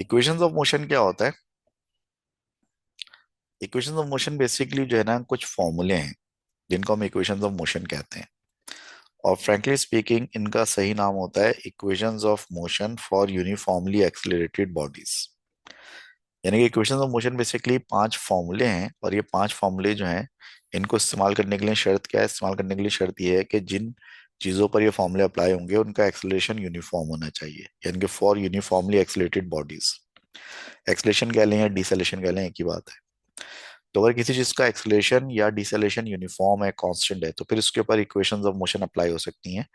Equations of motion क्या होता है? इक्वेशंस ऑफ मोशन बेसिकली जो है ना, कुछ फॉर्मूले हैं जिनको हम इक्वेशंस ऑफ मोशन कहते हैं। और फ्रैंकली स्पीकिंग इनका सही नाम होता है equations of motion for uniformly accelerated bodies. यानी कि इक्वेशंस ऑफ मोशन बेसिकली पांच फॉर्मूले हैं, और ये पांच फॉर्मूले जो हैं इनको इस्तेमाल करने के लिए शर्त क्या है? इस्तेमाल करने के लिए शर्त ये है कि जिन चीज़ों पर ये फॉर्मूले अप्लाई होंगे उनका एक्सेलरेशन यूनिफॉर्म होना चाहिए, यानी कि for uniformly accelerated bodies. Acceleration कह लें या डिसेलेरेशन कह लें, एक ही बात है। तो अगर किसी चीज का एक्सेलरेशन या डिसेलेरेशन यूनिफॉर्म है, कांस्टेंट है, तो फिर उसके ऊपर इक्वेशंस ऑफ मोशन अप्लाई हो सकती हैं,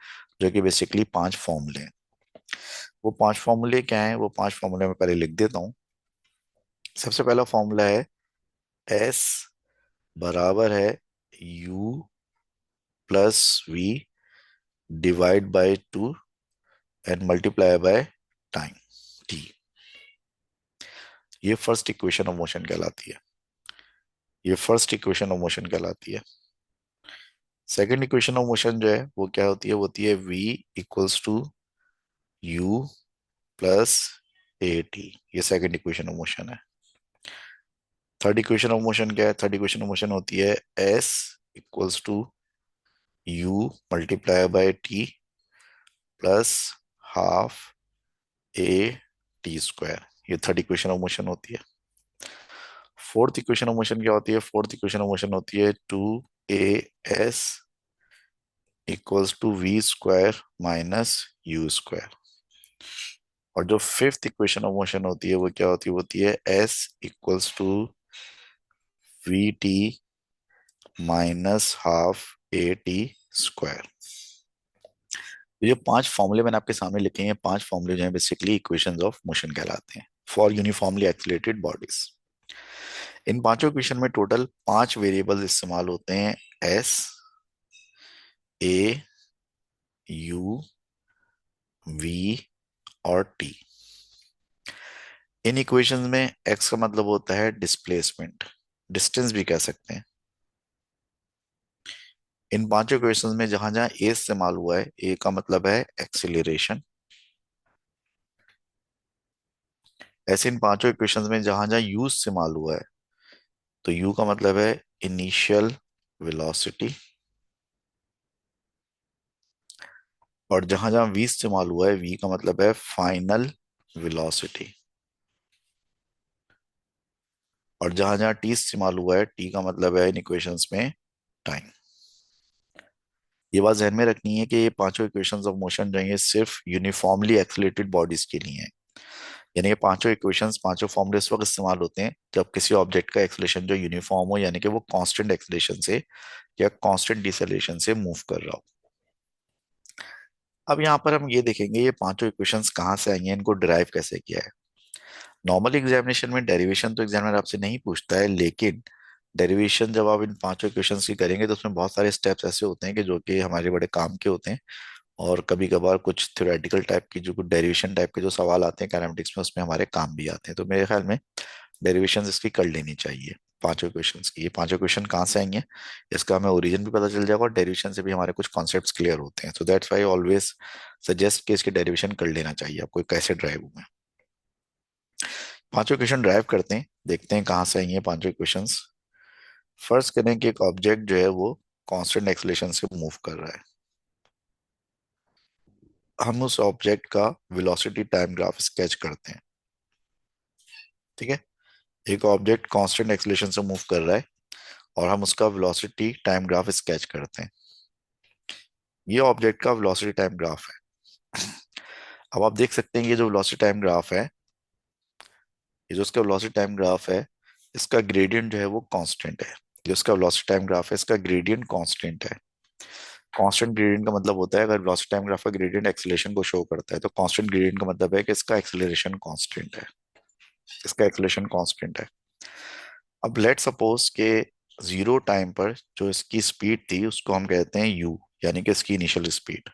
जो कि बेसिकली पांच फॉर्मूले हैं। वो पांच फॉर्मूले क्या हैं? वो पांच फॉर्मूले मैं पहले लिख देता हूँ। सबसे पहला फॉर्मूला है एस बराबर है U plus we divide by two and multiply by time T. ये फर्स्ट इक्वेशन ऑफ मोशन कहलाती है। ये फर्स्ट इक्वेशन ऑफ मोशन कहलाती है। सेकेंड इक्वेशन ऑफ मोशन जो है वो क्या होती है? वो होती है v equals to you plus A T. ये सेकेंड इक्वेशन ऑफ मोशन है। थर्ड इक्वेशन ऑफ मोशन क्या है? थर्ड इक्वेशन ऑफ मोशन होती है S equals to U multiply by T plus half A T square. ये third equation of motion होती है। Fourth equation of motion क्या होती है? फोर्थ इक्वेशन ऑफ मोशन होती है two A S equals to we square minus you square. और जो फिफ्थ इक्वेशन ऑफ मोशन होती है वो क्या होती है? वो होती है S equals to we T minus half A T square. ये पांच फॉर्मूले मैंने आपके सामने लिखे हैं। पांच फॉर्मूले जो हैं बेसिकली इक्वेशंस ऑफ मोशन कहलाते हैं फॉर यूनिफॉर्मली एक्सिलेटेड बॉडीज। इन पांचों इक्वेशन में टोटल पांच वेरिएबल्स इस्तेमाल होते हैं: एस, ए, यू, वी और टी। इन इक्वेशंस में एक्स का मतलब होता है डिस्प्लेसमेंट, डिस्टेंस भी कह सकते हैं। इन पांचों इक्वेशंस में जहां जहां ए इस्तेमाल हुआ है, ए का मतलब है एक्सिलरेशन। ऐसे इन पांचों इक्वेशंस में जहां जहां यू इस्तेमाल हुआ है, तो यू का मतलब है इनिशियल वेलोसिटी। और जहां जहां वी इस्तेमाल हुआ है, वी का मतलब है फाइनल वेलोसिटी। और जहां जहां टी इस्तेमाल हुआ है, टी का मतलब है इन इक्वेशंस में टाइम। ये बात ध्यान में रखनी है कि ये पांचों इक्वेशंस ऑफ मोशन जो है ये सिर्फ यूनिफॉर्मली एक्सिलेटेड बॉडीज के लिए हैं। यानी ये पांचों इक्वेशंस, पांचों फॉर्मूले उस वक्त इस्तेमाल होते हैं जब किसी ऑब्जेक्ट का एक्सलेशन जो यूनिफॉर्म हो, यानी कि वो कांस्टेंट एक्सलेशन से या कांस्टेंट डिसेलेशन से मूव कर रहा हो। अब यहाँ पर हम ये देखेंगे ये पांचों इक्वेशंस कहाँ से आई हैं, इनको डिराइव कैसे किया है। नॉर्मल एग्जामिनेशन में डेरिवेशन तो एग्जामिनर आपसे नहीं पूछता है, लेकिन डेरिवेशन जब आप इन पांचों इक्वेशंस की करेंगे तो उसमें बहुत सारे स्टेप्स ऐसे होते हैं कि जो कि हमारे बड़े काम के होते हैं। और कभी कभार कुछ थ्योरेटिकल टाइप की जो कुछ डेरिवेशन टाइप के जो सवाल आते हैं कैलमेटिक्स में, उसमें हमारे काम भी आते हैं। तो मेरे ख्याल में डेरिवेशंस इसकी कर लेनी चाहिए, पांचों इक्वेशंस की। ये पांचों इक्वेशन कहाँ से आई हैं, इसका हमें ओरिजिन भी पता चल जाएगा, और डेरिवेशन से भी हमारे कुछ कॉन्सेप्ट्स क्लियर होते हैं। So that's why always suggest कि इसकी डेरिवेशन कर लेना चाहिए आपको, कैसे ड्राइव हुए। पांचों इक्वेशन ड्राइव करते हैं, देखते हैं कहाँ से आई हैं पांचों इक्वेशंस। फर्स्ट करें कि एक ऑब्जेक्ट जो है वो कांस्टेंट एक्सेलरेशन से मूव कर रहा है। हम उस ऑब्जेक्ट का वेलोसिटी टाइम ग्राफ स्केच करते हैं। ठीक है, एक ऑब्जेक्ट कांस्टेंट एक्सेलरेशन से मूव कर रहा है और हम उसका वेलोसिटी टाइम ग्राफ स्केच करते हैं। ये ऑब्जेक्ट का वेलोसिटी टाइम ग्राफ है। अब आप देख सकते हैं ये जो वेलोसिटी टाइम ग्राफ है, ये जो उसका वेलोसिटी टाइम ग्राफ है, इसका ग्रेडियंट जो है वो कांस्टेंट है। जो इसका वेलोसिटी टाइम ग्राफ है, इसका ग्रेडियंट कांस्टेंट है। कांस्टेंट ग्रेडियंट का मतलब होता है, अगर वेलोसिटी टाइम ग्राफ का ग्रेडियंट एक्सेलरेशन को शो करता है, तो कांस्टेंट ग्रेडियंट का मतलब है कि इसका एक्सेलरेशन कांस्टेंट है, इसका एक्सेलरेशन कांस्टेंट है। अब लेट सपोज के जीरो टाइम पर जो इसकी स्पीड थी उसको हम कहते हैं यू, यानी कि इसकी इनिशियल स्पीड।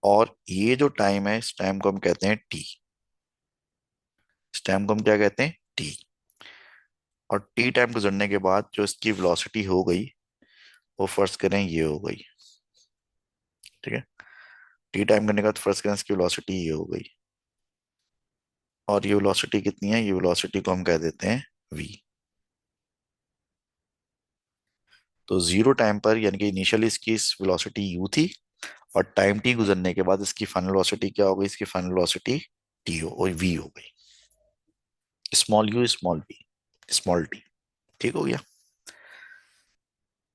और ये जो टाइम है, इस टाइम को हम कहते हैं टी। इस टाइम को हम क्या कहते हैं? टी। और टी टाइम गुजरने के बाद जो इसकी वेलोसिटी हो गई, वो फर्स्ट करें ये हो गई। ठीक है, टी टाइम करने के बाद फर्स्ट करें इसकी वेलोसिटी ये हो गई। और ये वेलोसिटी कितनी है, ये वेलोसिटी को हम कह देते हैं v। तो जीरो टाइम पर यानी कि इनिशियली इसकी वेलोसिटी u थी, और टाइम t गुजरने के बाद इसकी फाइनल वेलोसिटी क्या हो गई, इसकी फाइनल वेलोसिटी t हो और v हो गई। Small u small v small t। ठीक हो गया।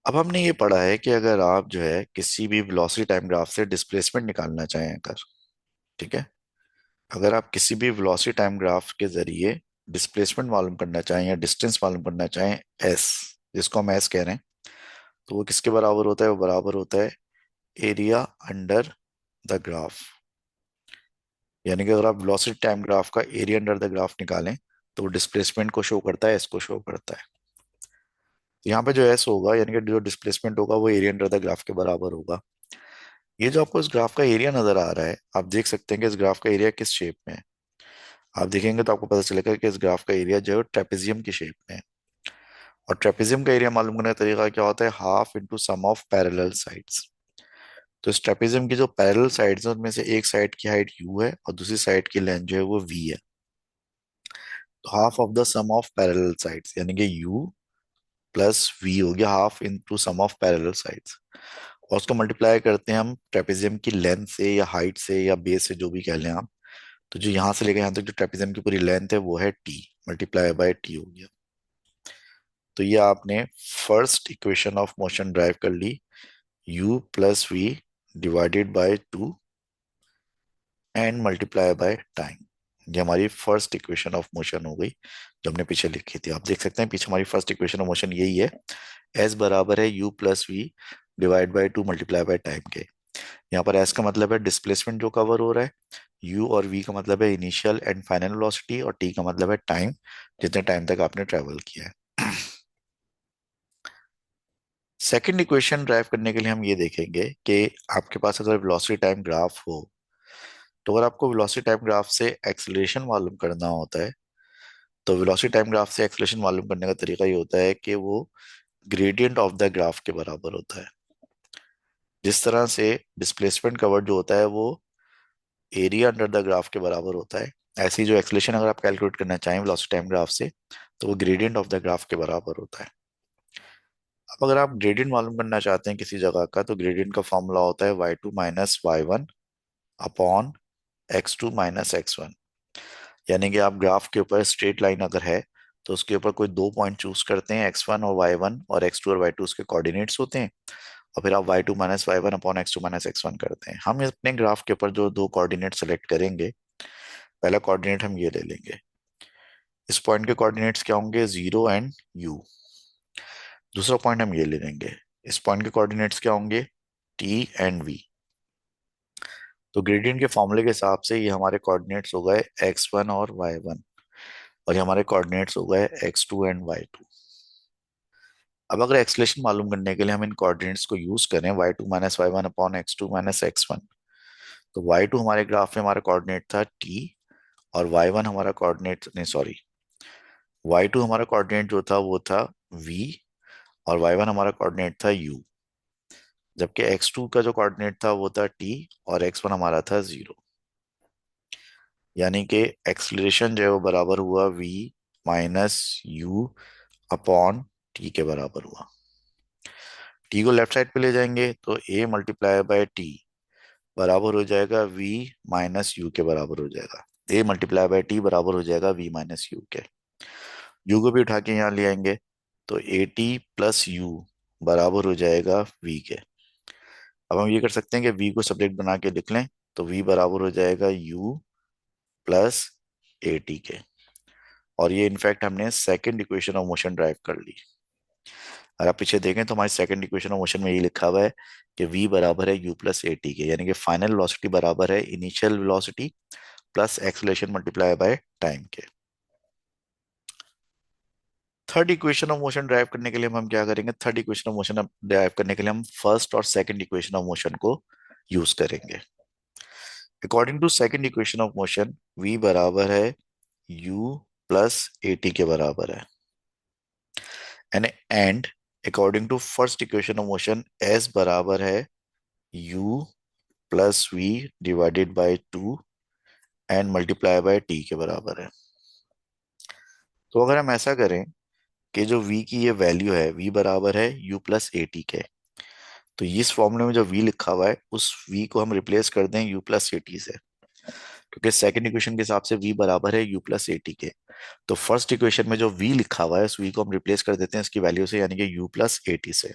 अब हमने ये पढ़ा है कि अगर आप जो है किसी भी वेलोसिटी टाइम ग्राफ से डिस्प्लेसमेंट निकालना चाहें अगर, ठीक है, अगर आप किसी भी वेलोसिटी टाइम ग्राफ के जरिए डिस्प्लेसमेंट मालूम करना चाहें या डिस्टेंस मालूम करना चाहें एस, जिसको हम एस कह रहे हैं, तो वो किसके बराबर होता है, वो बराबर होता है एरिया अंडर द ग्राफ। यानी कि अगर आप वेलोसिटी टाइम ग्राफ का एरिया अंडर द ग्राफ निकालें तो वो डिस्प्लेसमेंट को शो करता है, एस को शो करता है। तो यहाँ पे जो एस होगा यानी कि जो डिस्प्लेसमेंट होगा वो एरिया अंडर द ग्राफ के बराबर होगा। ये जो आपको इस ग्राफ का एरिया नजर आ रहा है, आप देख सकते हैं कि इस ग्राफ का एरिया किस शेप में है। आप देखेंगे तो आपको पता चलेगा कि इस ग्राफ का एरिया जो है ट्रेपेजियम की शेप में है। और ट्रेपेजियम का एरिया मालूम करने का तरीका क्या होता है, half into sum of parallel sides. तो इस ट्रेपेजियम की जो पैरेलल साइड्स हैं उनमें से एक साइड की हाइट u है और दूसरी साइड की लेंथ जो है वो v है। तो half of the sum of parallel sides यानी कि u प्लस v हो गया half into sum of parallel sides. और उसको मल्टीप्लाई करते हैं हम ट्रेपेजियम की लेंथ से या हाइट से या बेस से, जो भी कह लें आप। तो जो यहाँ से लेकर यहाँ तक जो ट्रेपेजियम की पूरी लेंथ है वो है t, मल्टीप्लाई बाय t हो गया। तो ये आपने first equation of motion derive कर ली, u plus we divided by two and multiply by time. ये हमारी फर्स्ट इक्वेशन ऑफ मोशन हो गई जो हमने पीछे लिखी थी। आप देख सकते हैं पीछे हमारी फर्स्ट इक्वेशन ऑफ मोशन यही है, एस बराबर है u plus we divide by two multiply by time के। यहाँ पर एस का मतलब है डिस्प्लेसमेंट जो कवर हो रहा है, u और v का मतलब है इनिशियल एंड फाइनल वेलोसिटी, और t का मतलब है टाइम, जितने टाइम तक आपने ट्रेवल किया है। सेकेंड इक्वेशन ड्राइव करने के लिए हम ये देखेंगे कि आपके पास अगर वेलोसिटी टाइम ग्राफ हो, तो अगर आपको वेलोसिटी टाइम ग्राफ से एक्सेलरेशन मालूम करना होता है, तो वेलोसिटी टाइम ग्राफ से एक्सेलरेशन मालूम करने का तरीका ये होता है कि वो ग्रेडियंट ऑफ द ग्राफ के बराबर होता है। जिस तरह से डिस्प्लेसमेंट कवर जो होता है वो एरिया अंडर द ग्राफ के बराबर होता है, ऐसे ही जो एक्सेलरेशन अगर आप कैलकुलेट करना चाहें वेलोसिटी टाइम ग्राफ से, तो वो ग्रेडियंट ऑफ द ग्राफ के बराबर होता है। अब अगर आप ग्रेडियंट मालूम करना चाहते हैं किसी जगह का, तो ग्रेडियंट का फॉर्मूला होता है y2 minus Y one upon x2 minus x1। यानी कि आप ग्राफ के ऊपर स्ट्रेट लाइन अगर है तो उसके ऊपर कोई दो पॉइंट चूज करते हैं, x1 और y1, और x2 और y2 उसके कोऑर्डिनेट्स होते हैं, और फिर आप y2 minus Y one upon x2 minus x1 करते हैं। हम अपने ग्राफ के ऊपर जो दो कोऑर्डिनेट सेलेक्ट करेंगे, पहला कोऑर्डिनेट हम ये ले लेंगे, इस पॉइंट के कोऑर्डिनेट्स क्या होंगे, 0 एंड u। दूसरा पॉइंट हम ये ले लेंगे, इस पॉइंट के कोऑर्डिनेट्स क्या होंगे, t एंड v। तो ग्रेडियंट के फॉर्मूले के हिसाब से ये हमारे कोऑर्डिनेट्स हो गए x1 और y1, और ये हमारे कोऑर्डिनेट्स हो गए x2 एंड y2। अब अगर एक्सलेशन मालूम करने के लिए हम इन कोऑर्डिनेट्स को यूज करें, y2 minus Y one upon x2 minus x1, तो y2 हमारे ग्राफ में हमारा कोऑर्डिनेट था t, और y1 हमारा कोऑर्डिनेट नहीं सॉरी, y2 हमारा कोऑर्डिनेट जो था वो था v, और y1 हमारा कोऑर्डिनेट था u। जबकि x2 का जो कोऑर्डिनेट था वो था t, और x1 हमारा था 0। यानी कि एक्सलेशन जो है वो बराबर हुआ v minus U upon T के बराबर हुआ। टी को लेफ्ट साइड पे ले जाएंगे तो a मल्टीप्लाई बाय टी बराबर हो जाएगा v माइनस यू के बराबर हो जाएगा। a मल्टीप्लाई बाय टी बराबर हो जाएगा v माइनस यू के। u को भी उठा के यहाँ ले आएंगे तो ए टी प्लस यू बराबर हो जाएगा v के। अब हम ये कर सकते हैं कि v को सब्जेक्ट बना के लिख लें, तो v बराबर हो जाएगा u प्लस ए टी के। और ये इनफैक्ट हमने second equation of motion derive कर ली। अगर आप पीछे देखें तो हमारी सेकंड इक्वेशन ऑफ मोशन में ये लिखा हुआ है कि v बराबर है u प्लस ए टी के, यानी कि फाइनल वेलोसिटी बराबर है initial velocity plus acceleration multiply by time के। Third equation of motion derive करने के लिए हम क्या करेंगे, third equation of motion derive करने के लिए हम फर्स्ट और सेकंड इक्वेशन ऑफ मोशन को यूज करेंगे। According to second equation of motion v बराबर है u प्लस ए टी के बराबर है, and according to first equation of motion s बराबर है u plus we divided by two and multiply by T के बराबर है। तो अगर हम ऐसा करें कि जो v की ये वैल्यू है, v बराबर है u प्लस ए टी के, तो इस फॉर्मूले में जो v लिखा हुआ है उस v को हम रिप्लेस कर दें u प्लस ए टी से, क्योंकि सेकंड इक्वेशन के हिसाब से v बराबर है u प्लस ए टी के। तो फर्स्ट इक्वेशन में जो v लिखा हुआ है उस v को हम रिप्लेस कर देते हैं इसकी वैल्यू से, यानी कि u प्लस ए टी से।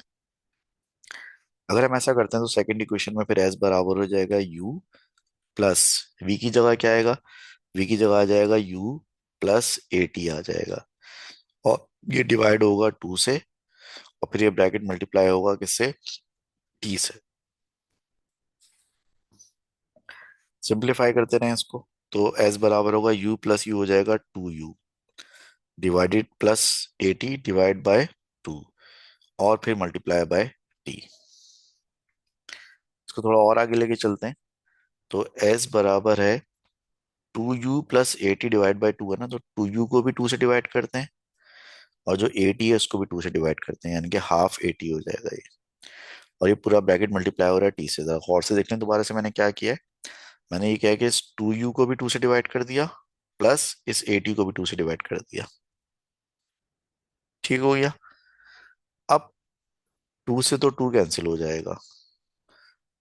अगर हम ऐसा करते हैं तो सेकंड इक्वेशन में फिर s बराबर हो जाएगा u प्लस v की जगह क्या आएगा, v की जगह आ जाएगा u प्लस ए टी आ जाएगा, और ये डिवाइड होगा 2 से, और फिर ये ब्रैकेट मल्टीप्लाई होगा किससे, t से। सिंप्लीफाई करते रहें इसको, तो s बराबर होगा u प्लस यू हो जाएगा 2u divided plus 80 divide by 2, और फिर मल्टीप्लाई बाय t। इसको थोड़ा और आगे लेके चलते हैं, तो s बराबर है 2u प्लस 80 डिवाइड बाय 2 है ना, तो 2u को भी 2 से डिवाइड करते हैं, और जो 80 है उसको भी 2 से डिवाइड करते हैं, यानी कि हाफ 80 हो जाएगा ये। और ये पूरा ब्रैकेट मल्टीप्लाई हो रहा है t से। जरा गौर से देख लें दोबारा से मैंने क्या किया है। मैंने ये किया कि इस 2u को भी 2 से डिवाइड कर दिया, प्लस इस 80 को भी 2 से डिवाइड कर दिया। ठीक हो गया। अब 2 से तो 2 कैंसिल हो जाएगा,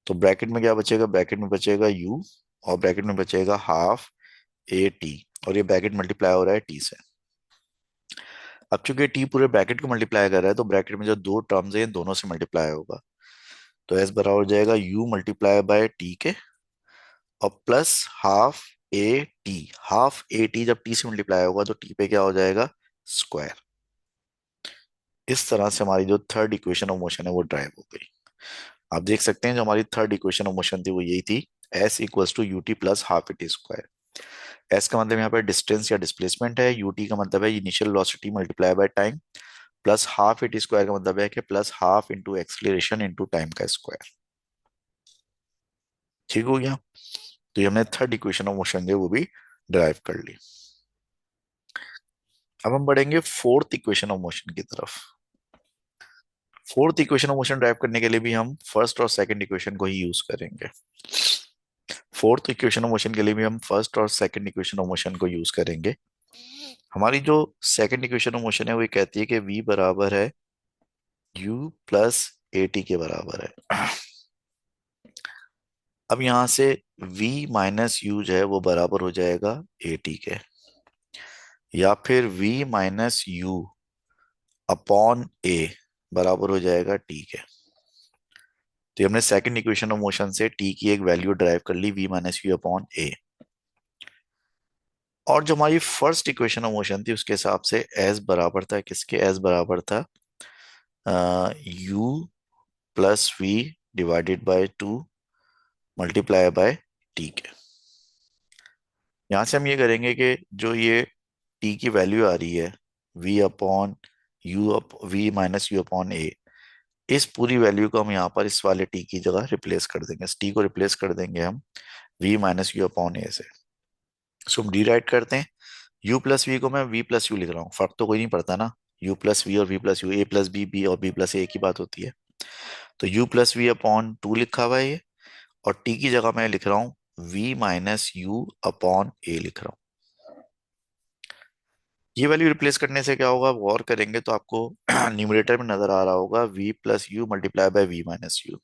तो ब्रैकेट में क्या बचेगा, ब्रैकेट में बचेगा u, और ब्रैकेट में बचेगा हाफ ए टी, और ये ब्रैकेट मल्टीप्लाई हो रहा है t से। अब चूंकि t पूरे ब्रैकेट को मल्टीप्लाई कर रहा है, तो ब्रैकेट में जो दो टर्म्स है इन दोनों से मल्टीप्लाई होगा, तो s बराबर हो जाएगा u मल्टीप्लाई बाय t के, और plus half A T. Half A T जब t से मल्टीप्लाई होगा तो t पे क्या हो जाएगा, स्क्वायर। इस तरह से हमारी जो थर्ड इक्वेशन ऑफ मोशन है वो ड्राइव हो गई। आप देख सकते हैं जो हमारी थर्ड इक्वेशन ऑफ मोशन थी वो यही थी, s equals to U T plus half A T square. S का मतलब यहाँ पर डिस्टेंस या डिस्प्लेसमेंट है, यूटी का मतलब है initial velocity multiply by time, plus half A T square का मतलब है कि plus half into acceleration into time का स्क्वायर। ठीक हो गया। तो ये हमने थर्ड इक्वेशन ऑफ मोशन जो है वो भी ड्राइव कर ली। अब हम बढ़ेंगे फोर्थ इक्वेशन ऑफ मोशन की तरफ। Fourth equation of motion derive करने के लिए भी हम फर्स्ट और सेकंड इक्वेशन को ही यूज करेंगे। फोर्थ इक्वेशन ऑफ मोशन के लिए भी हम फर्स्ट और सेकंड इक्वेशन ऑफ मोशन को यूज करेंगे। हमारी जो सेकंड इक्वेशन ऑफ मोशन है वो ये कहती है कि v बराबर है u प्लस ए टी के बराबर है। अब यहां से v माइनस यू जो है वो बराबर हो जाएगा ए टी के, या फिर v माइनस यू अपॉन ए बराबर हो जाएगा t के। तो हमने सेकंड इक्वेशन ऑफ मोशन से t की एक वैल्यू ड्राइव कर ली, v माइनस यू अपॉन ए। और जो हमारी फर्स्ट इक्वेशन ऑफ मोशन थी उसके हिसाब से s बराबर था किसके, s बराबर था u plus we divided by 2 multiply by T के। यहां से हम ये करेंगे कि जो ये t की वैल्यू आ रही है v upon U v minus U upon A, इस पूरी वैल्यू को हम यहाँ पर इस वाले t की जगह रिप्लेस कर देंगे, इस t को रिप्लेस कर देंगे हम v माइनस यू अपॉन ए से। इसको हम डी राइट करते हैं, u प्लस वी को मैं v प्लस यू लिख रहा हूँ, फर्क तो कोई नहीं पड़ता ना, u प्लस वी और v plus U, a plus B B और b प्लस ए की बात होती है। तो u plus V upon two लिखा हुआ है ये, और t की जगह मैं लिख रहा हूँ v माइनस यू अपॉन ए लिख रहा हूँ। ये वैल्यू रिप्लेस करने से क्या होगा, आप गौर करेंगे तो आपको न्यूमरेटर में नजर आ रहा होगा v plus U multiply by V minus U.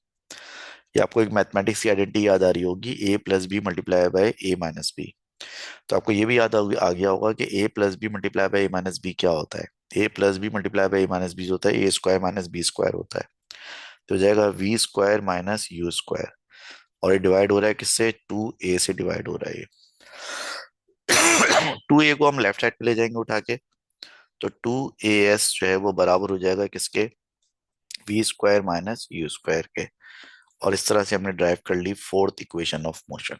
ये आपको एक मैथमेटिक्स की आइडेंटिटी याद आ रही होगी, a plus B multiply by A minus B. तो आपको ये भी याद आ गया होगा कि a plus B multiply by A minus B क्या होता है। a plus B multiply by A minus B होता है A square minus B square होता है। तो हो जाएगा V square minus you square, और ये डिवाइड हो रहा है किससे, 2a से डिवाइड हो रहा है ये। 2a को हम लेफ्ट साइड पे ले जाएंगे उठा के, तो 2as जो है वो बराबर हो जाएगा किसके, V square minus you square के। और इस तरह से हमने ड्राइव कर ली फोर्थ इक्वेशन ऑफ मोशन।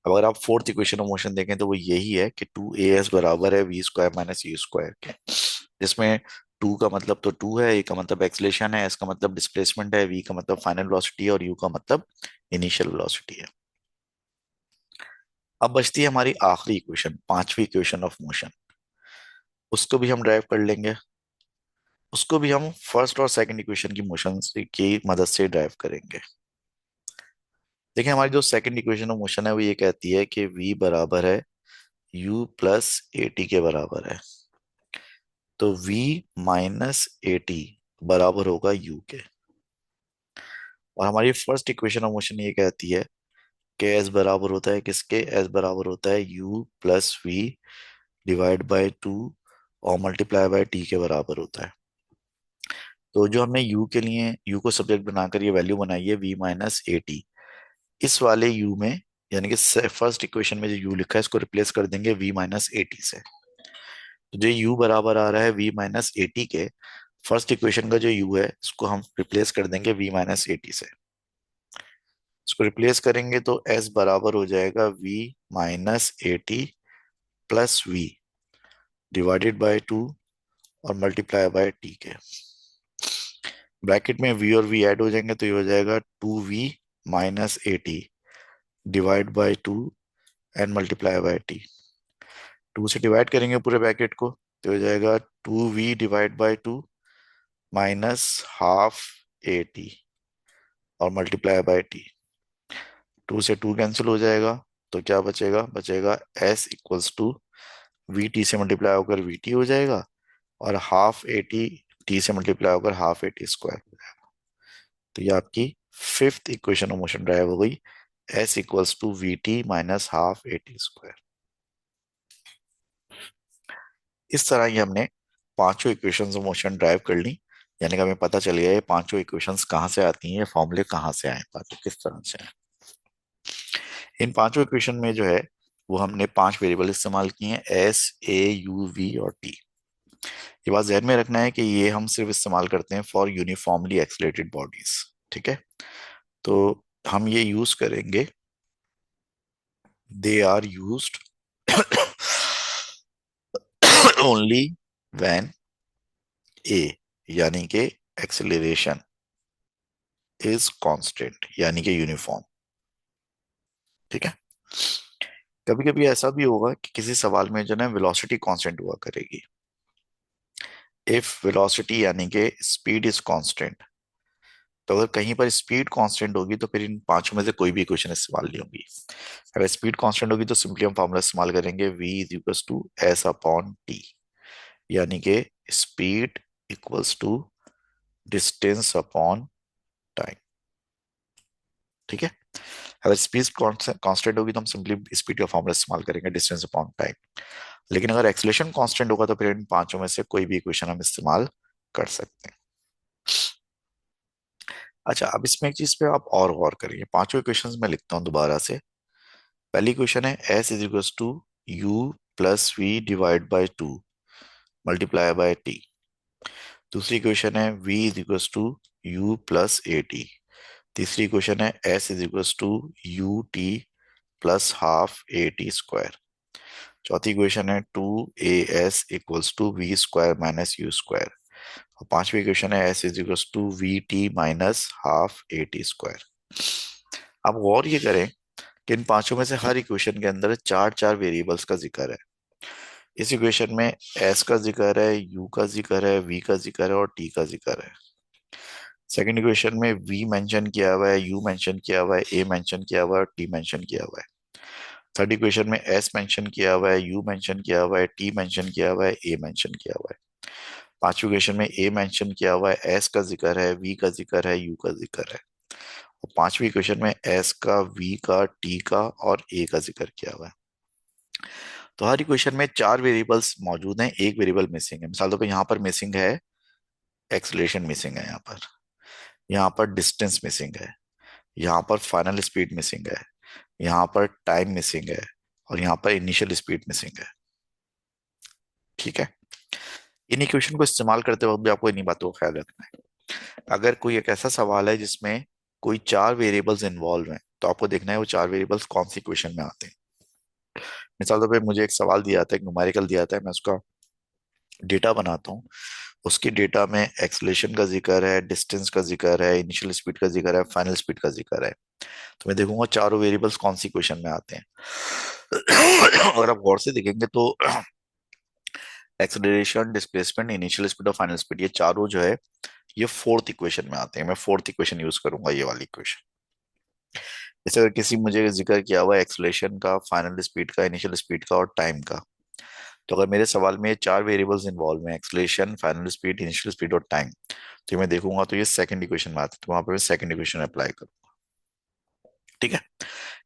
अब अगर आप फोर्थ इक्वेशन ऑफ मोशन देखें तो वो यही है कि 2as बराबर है we square minus you square के, जिसमें 2 का मतलब तो 2 है, a का मतलब एक्सलेशन है, s का मतलब डिस्प्लेसमेंट है, v का मतलब फाइनल वेलोसिटी है, और u का मतलब इनिशियल वेलोसिटी है। अब बचती है हमारी आखिरी इक्वेशन, पांचवी इक्वेशन ऑफ मोशन। उसको भी हम ड्राइव कर लेंगे, उसको भी हम फर्स्ट और सेकंड इक्वेशन की मोशन की मदद से ड्राइव करेंगे। देखिए हमारी जो सेकंड इक्वेशन ऑफ मोशन है वो ये कहती है कि v बराबर है u प्लस ए टी के बराबर है। तो v माइनस ए टी बराबर होगा u के। और हमारी फर्स्ट इक्वेशन ऑफ मोशन ये कहती है कि s बराबर होता है किसके, s बराबर होता है u plus we divide by two और मल्टीप्लाई बाय टी के बराबर होता है। तो जो हमने u के लिए u को सब्जेक्ट बनाकर ये वैल्यू बनाई है v माइनस ए टी, इस वाले u में यानी कि फर्स्ट इक्वेशन में जो u लिखा है इसको रिप्लेस कर देंगे v माइनस ए टी से। तो जो u बराबर आ रहा है v माइनस ए टी के, फर्स्ट इक्वेशन का जो u है इसको हम रिप्लेस कर देंगे v माइनस ए टी से। इसको रिप्लेस करेंगे तो s बराबर हो जाएगा v minus a t plus we divided by two और मल्टीप्लाई बाय टी के। ब्रैकेट में v और v ऐड हो जाएंगे तो ये हो जाएगा two v minus a t divide by two and multiply by t. Two से डिवाइड करेंगे पूरे ब्रैकेट को तो हो जाएगा two v divide by two minus half A t और मल्टीप्लाई बाय टी। टू से टू कैंसिल हो जाएगा तो क्या बचेगा, बचेगा s equals to we t से मल्टीप्लाई होकर वी टी हो जाएगा और हाफ ए टी टी से मल्टीप्लाई होकर हाफ ए टी स्क्वायर हो जाएगा। तो ये आपकी fifth equation of motion derive हो गई, s equals to we T minus half A T square. इस तरह ही हमने पांचों इक्वेशंस ऑफ मोशन ड्राइव कर ली, यानी कि हमें पता चल गया ये पांचों इक्वेशंस कहाँ से आती हैं, ये फॉर्मूले कहाँ से आए, पांचों किस तरह से आए। इन पांचों इक्वेशन में जो है वो हमने पांच वेरिएबल इस्तेमाल किए हैं, एस ए यू वी और टी। ये बात ध्यान में रखना है कि ये हम सिर्फ इस्तेमाल करते हैं फॉर यूनिफॉर्मली एक्सलेटेड बॉडीज। ठीक है, तो हम ये यूज करेंगे, they are used only when a यानी कि एक्सेलरेशन इज कांस्टेंट यानी कि यूनिफॉर्म। ठीक है, कभी कभी ऐसा भी होगा कि किसी सवाल में जो है वेलोसिटी कांस्टेंट हुआ करेगी। इफ वेलोसिटी यानी कि स्पीड इज कांस्टेंट, तो अगर कहीं पर स्पीड कांस्टेंट होगी तो फिर इन पांचों में से कोई भी इक्वेशन इस्तेमाल नहीं होगी। अगर स्पीड कांस्टेंट होगी तो सिंपली हम फॉर्मूला इस्तेमाल करेंगे v is equals to s upon t, यानी कि speed equals to distance upon time. ठीक है, अगर स्पीड कांस्टेंट होगी तो हम सिंपली स्पीड का फॉर्मूला इस्तेमाल करेंगे डिस्टेंस अपॉन टाइम। लेकिन अगर एक्सेलरेशन कांस्टेंट होगा तो फिर इन पांचों में से कोई भी इक्वेशन हम इस्तेमाल कर सकते हैं। अच्छा, अब इसमें एक चीज पे आप और गौर करिए, पांचों इक्वेशंस में लिखता हूं दोबारा से। पहली इक्वेशन है s is equal to you plus we divide by two multiply by t. दूसरी इक्वेशन है v is equal to you plus A t. तीसरी इक्वेशन है s is equal to U T plus half A T square. चौथी equation है two A S equals to we square minus you square. और पांचवी equation है s is equal to we T minus half A T square. अब गौर ये करें कि इन पांचों में से हर इक्वेशन के अंदर चार चार वेरिएबल्स का जिक्र है। इस इक्वेशन में s का जिक्र है, u का जिक्र है, v का जिक्र है और t का जिक्र है। सेकंड इक्वेशन में v मेंशन किया हुआ है, u मेंशन किया हुआ है, a मेंशन किया हुआ है और t मेंशन किया हुआ है। थर्ड इक्वेशन में s मेंशन किया हुआ है, u मेंशन किया हुआ है, t मेंशन किया हुआ है, a मेंशन किया हुआ है। पांचवी इक्वेशन में a मेंशन किया हुआ है, s का जिक्र है, v का जिक्र है, u का जिक्र है। और पांचवी इक्वेशन में s का, v का, t का और a का जिक्र किया हुआ है। तो हर इक्वेशन में चार वेरिएबल्स मौजूद हैं, एक वेरिएबल मिसिंग है। मिसाल तौर पर यहाँ पर मिसिंग है, एक्सलेशन मिसिंग है, यहाँ पर डिस्टेंस मिसिंग है, यहाँ पर फाइनल स्पीड मिसिंग है, यहाँ पर टाइम मिसिंग है और यहाँ पर इनिशियल स्पीड मिसिंग है। ठीक है, इन इक्वेशन को इस्तेमाल करते वक्त भी आपको इन्हीं बातों का ख्याल रखना है। अगर कोई एक ऐसा सवाल है जिसमें कोई चार वेरिएबल्स इन्वॉल्व हैं तो आपको देखना है वो चार वेरिएबल्स कौन सी इक्वेशन में आते हैं। मिसाल तौर पर मुझे एक सवाल दिया था, एक न्यूमेरिकल दिया था, मैं उसका डेटा बनाता हूँ। उसकी डेटा में एक्सेलरेशन का जिक्र है, डिस्टेंस का जिक्र है, इनिशियल स्पीड का जिक्र है, फाइनल स्पीड का जिक्र है। तो मैं देखूंगा चारों वेरिएबल्स कौन सी इक्वेशन में आते हैं। अगर आप गौर से देखेंगे तो एक्सेलरेशन, डिस्प्लेसमेंट, इनिशियल स्पीड और फाइनल स्पीड ये चारों जो है ये फोर्थ इक्वेशन में आते हैं। मैं फोर्थ इक्वेशन यूज करूंगा, ये वाली इक्वेशन। जैसे अगर किसी मुझे जिक्र किया हुआ एक्सलेशन का, फाइनल स्पीड का, इनिशियल स्पीड का और टाइम का, तो अगर मेरे सवाल में ये चार वेरिएबल्स इन्वॉल्व हैं, acceleration, final speed, initial speed और टाइम, तो मैं देखूंगा तो ये सेकंड इक्वेशन में आता है, तो वहां पर मैं सेकंड इक्वेशन अप्लाई करूँ। ठीक है।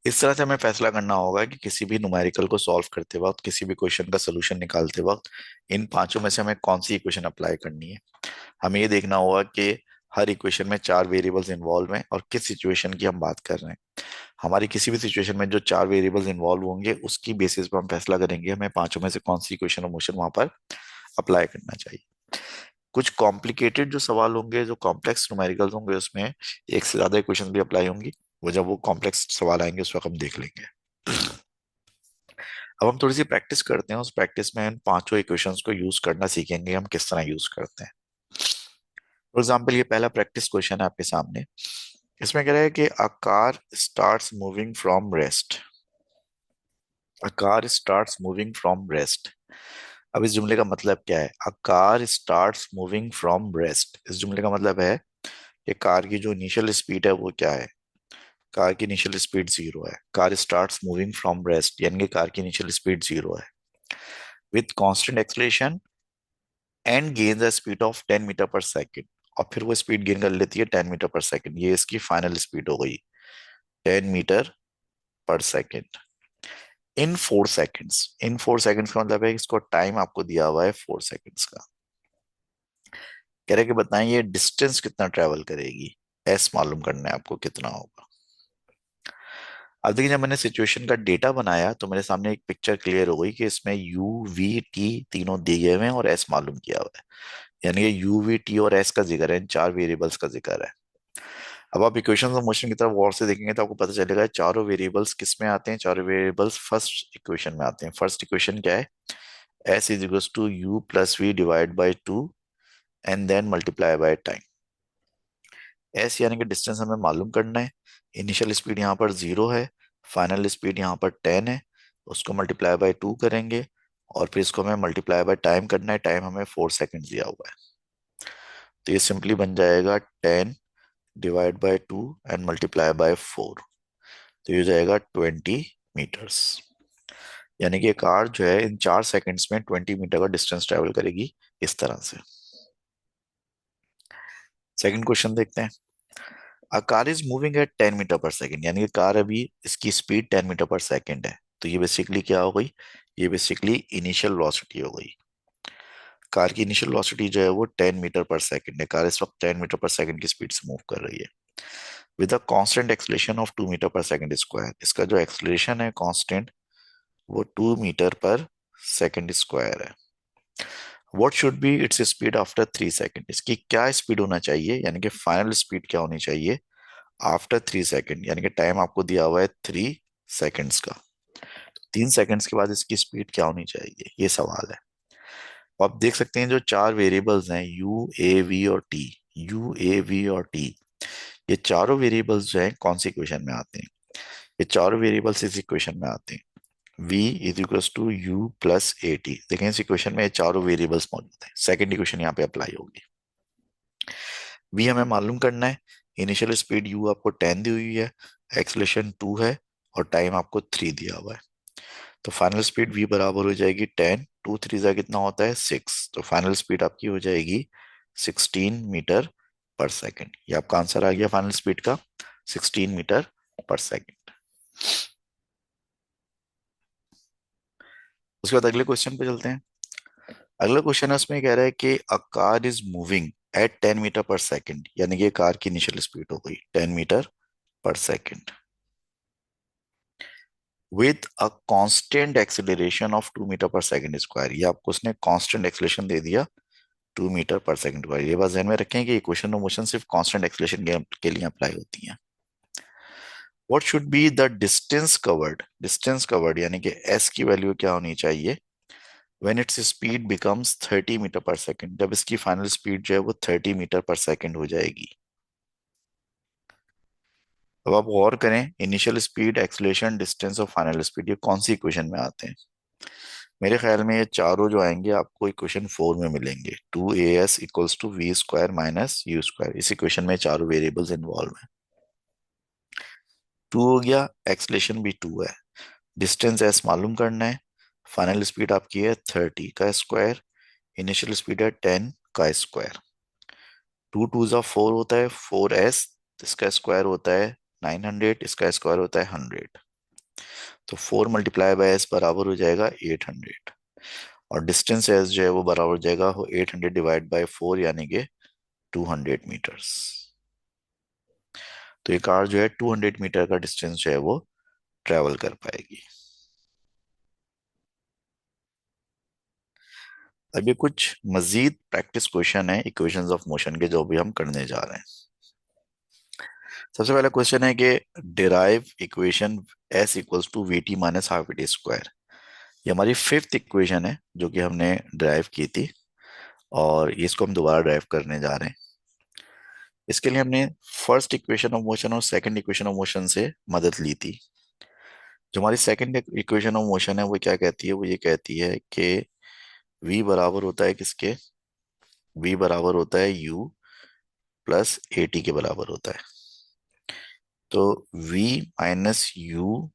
इस तरह से हमें फैसला करना होगा कि किसी भी न्यूमेरिकल को सॉल्व करते वक्त, किसी भी क्वेश्चन का सोल्यूशन निकालते वक्त इन पांचों में से हमें कौन सी इक्वेशन अप्लाई करनी है। हमें ये देखना होगा कि हर इक्वेशन में चार वेरिएबल्स इन्वॉल्व हैं और किस सिचुएशन की हम बात कर रहे हैं। हमारी किसी भी सिचुएशन में जो चार वेरिएबल्स इन्वॉल्व होंगे उसकी बेसिस पर हम फैसला करेंगे हमें पांचों में से कौन सी इक्वेशन ऑफ मोशन वहां पर अप्लाई करना चाहिए। कुछ कॉम्प्लिकेटेड जो सवाल होंगे, जो कॉम्प्लेक्स न्यूमेरिकल्स होंगे, उसमें एक से ज्यादा इक्वेशन भी अप्लाई होंगी। वो जब वो कॉम्प्लेक्स सवाल आएंगे उस वक्त हम देख लेंगे। अब हम थोड़ी सी प्रैक्टिस करते हैं, उस प्रैक्टिस में इन पांचों इक्वेशंस को यूज करना सीखेंगे हम किस तरह यूज करते हैं। फॉर एग्जाम्पल ये पहला प्रैक्टिस क्वेश्चन है आपके सामने। इसमें कह रहा है कि a car starts moving from rest. A car starts moving from rest. अब इस जुमले का मतलब क्या है? A car starts moving from rest, इस जुमले का मतलब है कि कार की जो इनिशियल स्पीड है वो क्या है? कार की इनिशियल स्पीड जीरो है। Car starts moving from rest यानी कि कार की इनिशियल स्पीड जीरो है, with constant acceleration and gain the speed of 10 metre per second. और फिर वो स्पीड गेन कर लेती है 10 मीटर पर सेकेंड। ये इसकी फाइनल स्पीड हो गई 10 metre per second in 4 seconds. In 4 seconds का मतलब है कि इसको टाइम आपको दिया हुआ है 4 सेकेंड्स का। कह रहे कि बताएं ये डिस्टेंस कितना ट्रेवल करेगी। एस मालूम करना है आपको कितना होगा। अब देखिए, जब मैंने सिचुएशन का डेटा बनाया तो मेरे सामने एक पिक्चर क्लियर हो गई कि इसमें यू वी टी तीनों दिए हुए हैं और एस मालूम किया हुआ है। यानी कि यू वी टी और एस का जिक्र है, इन चार वेरिएबल्स का जिक्र है। अब आप इक्वेशन ऑफ मोशन की तरफ गौर से देखेंगे तो आपको पता चलेगा चारों वेरिएबल्स किस में आते हैं। चारों वेरिएबल्स फर्स्ट इक्वेशन में आते हैं। फर्स्ट इक्वेशन क्या है? S is equals to you plus we divide by two and then multiply by time. S यानी कि डिस्टेंस हमें मालूम करना है। इनिशियल स्पीड यहाँ पर जीरो है, फाइनल स्पीड यहाँ पर 10 है, उसको मल्टीप्लाई बाय टू करेंगे और फिर इसको हमें मल्टीप्लाई बाय टाइम करना है। टाइम हमें 4 सेकेंड दिया हुआ है, तो ये सिंपली बन जाएगा 10 divide by 2 and multiply bye 4। तो ये हो जाएगा 20 मीटर्स। यानी कि कार जो है इन 4 सेकेंड्स में 20 मीटर का डिस्टेंस ट्रेवल करेगी इस तरह से। सेकंड क्वेश्चन देखते हैं। A car is moving at 10 metre per second, यानी कि कार अभी इसकी स्पीड 10 मीटर पर सेकेंड है। तो ये बेसिकली क्या हो गई? ये बेसिकली इनिशियल वेलोसिटी हो गई। कार की इनिशियल वेलोसिटी जो है वो 10 मीटर पर सेकेंड है। कार इस वक्त 10 मीटर पर सेकेंड की स्पीड से मूव कर रही है with a constant acceleration of 2 metre per second square. इसका जो एक्सलेशन है कांस्टेंट वो 2 मीटर पर सेकेंड स्क्वायर है। What should be its speed after 3 second. इसकी क्या स्पीड होना चाहिए, यानी कि फाइनल स्पीड क्या होनी चाहिए आफ्टर 3 सेकेंड, यानी कि टाइम आपको दिया हुआ है 3 सेकेंड्स का। 3 सेकेंड्स के बाद इसकी स्पीड क्या होनी चाहिए, ये सवाल है। तो आप देख सकते हैं जो चार वेरिएबल्स हैं यू ए वी और टी, यू ए वी और टी, ये चारों वेरिएबल्स जो हैं कौन सी इक्वेशन में आते हैं? ये चारों वेरिएबल्स इस इक्वेशन में आते हैं। v is equals to you plus A t. देखें इस इक्वेशन में ये चारों वेरिएबल्स मौजूद हैं। सेकंड इक्वेशन यहाँ पे अप्लाई होगी। v हमें मालूम करना है। इनिशियल स्पीड u आपको 10 दी हुई है, एक्सलेशन 2 है और टाइम आपको 3 दिया हुआ है। तो फाइनल स्पीड v बराबर हो जाएगी 10, 2 3 जा कितना होता है 6। तो फाइनल स्पीड आपकी हो जाएगी 16 मीटर पर सेकेंड। ये आपका आंसर आ गया फाइनल स्पीड का, 16 मीटर पर सेकेंड। उसके बाद अगले क्वेश्चन पे चलते हैं। अगला क्वेश्चन है उसमें कह रहा है कि a car is moving at 10 metre per second, यानी कि कार की इनिशियल स्पीड हो गई 10 metre per second with a constant acceleration of 2 metre per second square. ये आपको उसने कांस्टेंट एक्सेलरेशन दे दिया 2 मीटर पर सेकेंड स्क्वायर। ये बात ध्यान में रखें कि इक्वेशन ऑफ मोशन सिर्फ कांस्टेंट एक्सेलरेशन के लिए अप्लाई होती है। What should be the distance covered. Distance covered यानी कि एस की वैल्यू क्या होनी चाहिए when its speed becomes 30 metre per second, जब इसकी फाइनल स्पीड जो है वो 30 मीटर पर सेकेंड हो जाएगी। अब आप गौर करें, इनिशियल स्पीड, एक्सलेशन, डिस्टेंस और फाइनल स्पीड ये कौन सी इक्वेशन में आते हैं? मेरे ख्याल में ये चारों जो आएंगे आपको इक्वेशन 4 में मिलेंगे। 2as equals to we square minus you square. इस इक्वेशन में चारों वेरिएबल्स इन्वॉल्व हैं। टू हो गया, एक्सलेशन भी टू है, डिस्टेंस एस मालूम करना है, फाइनल स्पीड आपकी है 30 का स्क्वायर, इनिशियल स्पीड है 10 का स्क्वायर। टू टू जा फोर होता है, 4s, इसका स्क्वायर होता है 900, इसका स्क्वायर होता है 100। तो 4 × बराबर हो जाएगा 800, और डिस्टेंस एस जो है वो बराबर हो जाएगा वो 800 ÷ 4 यानी कि 200 मीटर्स। तो ये कार जो है 200 मीटर का डिस्टेंस जो है वो ट्रेवल कर पाएगी। अब ये कुछ मजीद प्रैक्टिस क्वेश्चन है इक्वेशंस ऑफ मोशन के, जो भी हम करने जा रहे हैं। सबसे पहला क्वेश्चन है कि derive equation s equals to we T minus half v t square. ये हमारी फिफ्थ इक्वेशन है जो कि हमने ड्राइव की थी, और इसको हम दोबारा ड्राइव करने जा रहे हैं। इसके लिए हमने फर्स्ट इक्वेशन ऑफ मोशन और सेकंड इक्वेशन ऑफ मोशन से मदद ली थी। जो हमारी सेकंड इक्वेशन ऑफ मोशन है वो क्या कहती है, वो ये कहती है कि v बराबर होता है किसके, v बराबर होता है u प्लस ए टी के बराबर होता है। तो v minus you,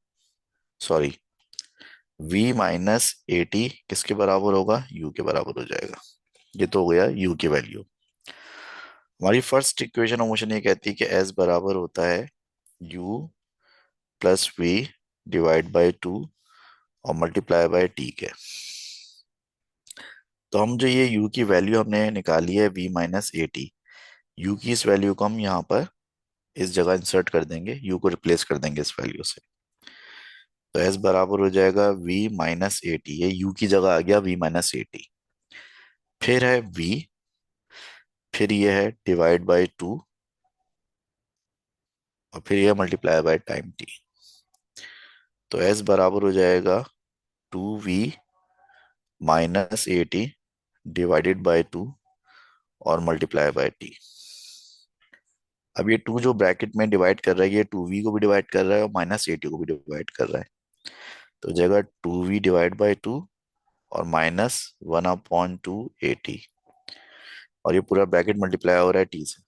sorry, v minus a T किसके बराबर होगा, u के बराबर हो जाएगा। ये तो हो गया u की वैल्यू। हमारी फर्स्ट इक्वेशन ऑफ मोशन ये कहती है कि s बराबर होता है u plus we divide by two और मल्टीप्लाई बाय टी के। तो हम जो ये u की वैल्यू हमने निकाली है v minus a T, you की इस वैल्यू को हम यहाँ पर इस जगह इंसर्ट कर देंगे, u को रिप्लेस कर देंगे इस वैल्यू से। तो s बराबर हो जाएगा v माइनस ए टी, ये u की जगह आ गया v माइनस ए टी, फिर है v, फिर ये है डिवाइड बाई टू, और फिर ये मल्टीप्लाई बाय टाइम t। तो s बराबर हो जाएगा 2v minus a T divided by two और मल्टीप्लाई बाय टी। अब ये टू जो ब्रैकेट में डिवाइड कर रहा है, ये टू वी को भी डिवाइड कर रहा है और माइनस ए टी को भी डिवाइड कर रहा है। तो हो जाएगा 2v/2 और माइनस 1/2 ए टी, और ये पूरा ब्रैकेट मल्टीप्लाई हो रहा है टी से,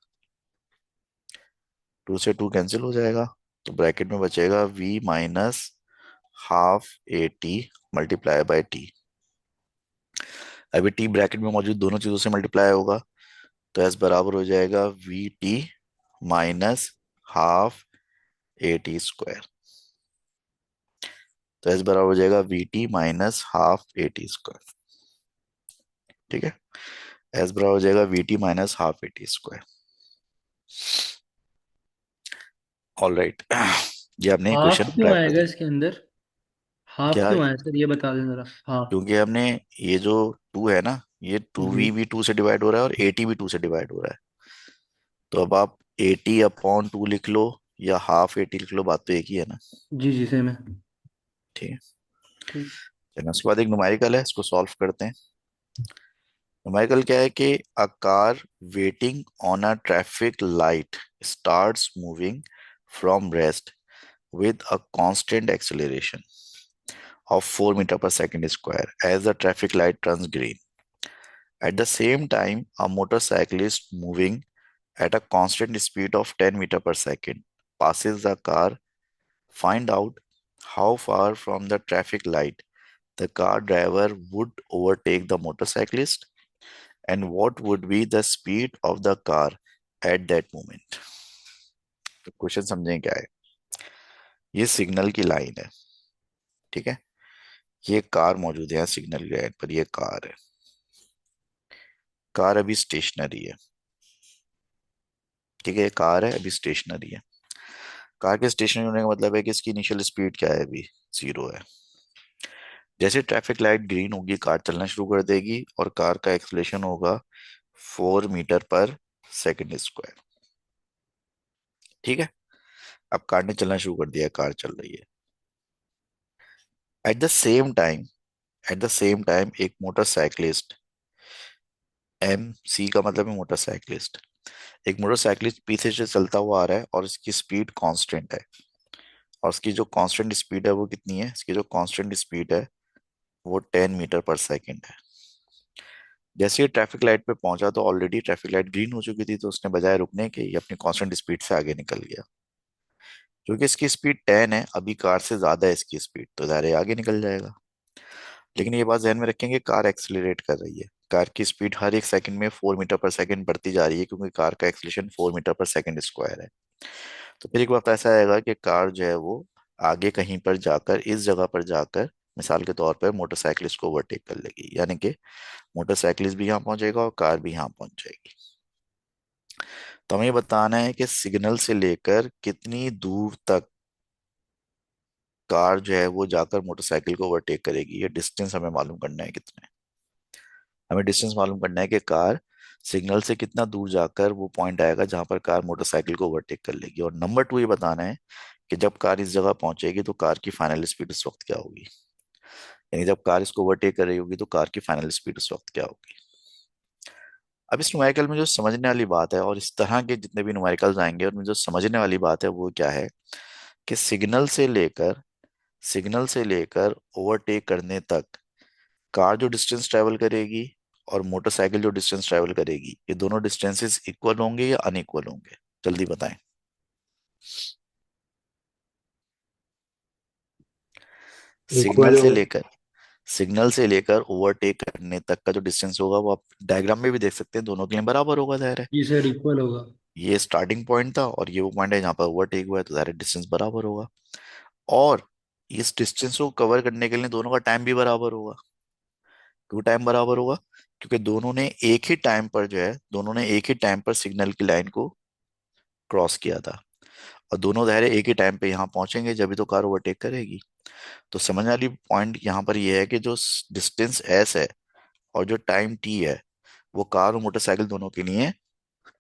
टू से टू कैंसिल हो जाएगा। तो ब्रैकेट में बचेगा v minus half A T multiply by T. अभी टी ब्रैकेट में मौजूद दोनों चीजों से मल्टीप्लाई होगा, तो एस बराबर हो जाएगा we T minus half A T square. तो एस बराबर हो जाएगा we T minus half A T square. ठीक है, एस बराबर हो जाएगा we T minus half A T square. All right, ये आपने हाफ इक्वेशन क्यों ड्राइव कर आएगा दी। इसके अंदर? हाफ क्या, क्यों आया सर, ये बता दें जरा। हाफ। क्योंकि हमने ये जो टू है ना, ये टू जी वी भी टू से डिवाइड हो रहा है और ए टी भी टू से डिवाइड हो रहा है। तो अब आप ए टी अपॉन टू लिख लो या हाफ ए टी लिख लो, बात तो एक ही है ना। जी जी, सेम है। ठीक है, ठीक। चलिए उसके बाद एक न्यूमेरिकल है, इसको सॉल्व करते हैं। न्यूमेरिकल क्या है कि a car waiting on a traffic light starts moving from rest with a constant acceleration of 4 meter per second square as the traffic light turns green. At the same time, a motorcyclist moving at a constant speed of 10 meter per second passes the car. Find out how far from the traffic light the car driver would overtake the motorcyclist and what would be the speed of the car at that moment. तो question समझें क्या है। ये signal की line है, ठीक है, ये कार मौजूद है यहाँ सिग्नल की लाइन पर, ये कार है, कार अभी स्टेशनरी है। ठीक है, ये कार है अभी स्टेशनरी है। कार के स्टेशनरी होने का मतलब है कि इसकी इनिशियल स्पीड क्या है, अभी जीरो है। जैसे ट्रैफिक लाइट ग्रीन होगी कार चलना शुरू कर देगी, और कार का एक्सलेशन होगा 4 मीटर पर सेकेंड स्क्वायर। ठीक है, अब कार ने चलना शुरू कर दिया, कार चल रही है। At the same time, at the same time एक मोटरसाइकिलिस्ट, एम सी का मतलब है मोटरसाइकिलिस्ट, एक मोटरसाइकिलिस्ट पीछे से चलता हुआ आ रहा है और इसकी स्पीड कांस्टेंट है। और इसकी जो कांस्टेंट स्पीड है वो कितनी है, इसकी जो कांस्टेंट स्पीड है वो 10 मीटर पर सेकेंड है। जैसे ही ट्रैफिक लाइट पे पहुंचा तो ऑलरेडी ट्रैफिक लाइट ग्रीन हो चुकी थी, तो उसने बजाय रुकने के ये अपनी कांस्टेंट स्पीड से आगे निकल गया। क्योंकि इसकी स्पीड 10 है, अभी कार से ज्यादा है इसकी स्पीड, तो ज़ाहिर है आगे निकल जाएगा। लेकिन ये बात ध्यान में रखेंगे, कार एक्सिलरेट कर रही है, कार की स्पीड हर एक सेकंड में 4 मीटर पर सेकंड बढ़ती जा रही है, क्योंकि कार का acceleration 4 metre per second square है। तो फिर एक वक्त ऐसा आएगा कि कार जो है वो आगे कहीं पर जाकर, इस जगह पर जाकर, मिसाल के तौर पर मोटरसाइकिलिस्ट को ओवरटेक कर लेगी, यानी कि मोटरसाइकिलिस्ट भी यहाँ पहुंचेगा और कार भी यहाँ पहुंच जाएगी। तो हमें ये बताना है कि सिग्नल से लेकर कितनी दूर तक कार जो है वो जाकर मोटरसाइकिल को ओवरटेक करेगी, ये डिस्टेंस हमें मालूम करना है कितना है। हमें डिस्टेंस मालूम करना है कि कार सिग्नल से कितना दूर जाकर वो पॉइंट आएगा जहां पर कार मोटरसाइकिल को ओवरटेक कर लेगी। और नंबर 2 ये बताना है कि जब कार इस जगह पहुंचेगी तो कार की फाइनल स्पीड उस वक्त क्या होगी, यानी जब कार इसको ओवरटेक कर रही होगी तो कार की फाइनल स्पीड उस वक्त क्या होगी। अब इस न्यूमेरिकल में जो समझने वाली बात है, और इस तरह के जितने भी न्यूमेरिकल्स आएंगे उनमें जो समझने वाली बात है वो क्या है, कि सिग्नल से लेकर ओवरटेक करने तक कार जो डिस्टेंस ट्रेवल करेगी और मोटरसाइकिल जो डिस्टेंस ट्रेवल करेगी, ये दोनों डिस्टेंसेस इक्वल होंगे या अनइक्वल होंगे, जल्दी बताएं। सिग्नल इक्वल से होगा। लेकर सिग्नल से लेकर ओवरटेक करने तक का जो डिस्टेंस होगा वो आप डायग्राम में भी देख सकते हैं, दोनों के लिए बराबर होगा, जाहिर है। जी सर, इक्वल होगा। ये स्टार्टिंग पॉइंट था और ये वो पॉइंट है जहाँ पर ओवरटेक हुआ है, तो जाहिर है डिस्टेंस बराबर होगा। और इस डिस्टेंस को कवर करने के लिए दोनों का टाइम भी बराबर होगा। क्यों टाइम बराबर होगा? क्योंकि दोनों ने एक ही टाइम पर सिग्नल की लाइन को क्रॉस किया था, और दोनों दायरे एक ही टाइम पे यहाँ पहुंचेंगे, जब भी तो कार ओवरटेक करेगी। तो समझने वाली पॉइंट यहाँ पर यह है कि जो डिस्टेंस एस है और जो टाइम टी है, वो कार और मोटरसाइकिल दोनों के लिए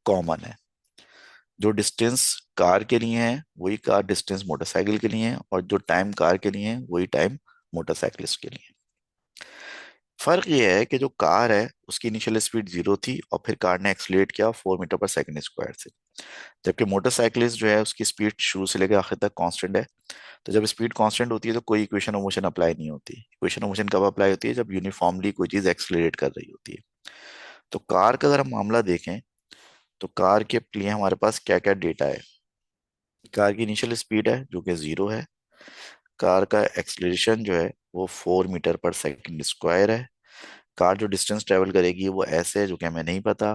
कॉमन है। जो डिस्टेंस कार के लिए है वही कार डिस्टेंस मोटरसाइकिल के लिए है, और जो टाइम कार के लिए है वही टाइम मोटरसाइकिलिस्ट के लिए है। फर्क ये है कि जो कार है उसकी इनिशियल स्पीड 0 थी और फिर कार ने एक्सलेट किया 4 मीटर पर सेकंड स्क्वायर से, जबकि मोटरसाइकिलिस्ट जो है उसकी स्पीड शुरू से लेकर आखिर तक कांस्टेंट है। तो जब स्पीड कांस्टेंट होती है तो कोई इक्वेशन ऑफ मोशन अप्लाई नहीं होती। इक्वेशन ऑफ मोशन कब अप्लाई होती है? जब यूनिफॉर्मली कोई चीज एक्सलरेट कर रही होती है। तो कार का अगर हम मामला देखें, तो कार के लिए हमारे पास क्या क्या डेटा है। कार की इनिशियल स्पीड है जो कि 0 है। कार का एक्सलरेशन जो है वो 4 मीटर पर सेकंड स्क्वायर है। कार जो डिस्टेंस ट्रेवल करेगी वो ऐसे है जो कि हमें नहीं पता।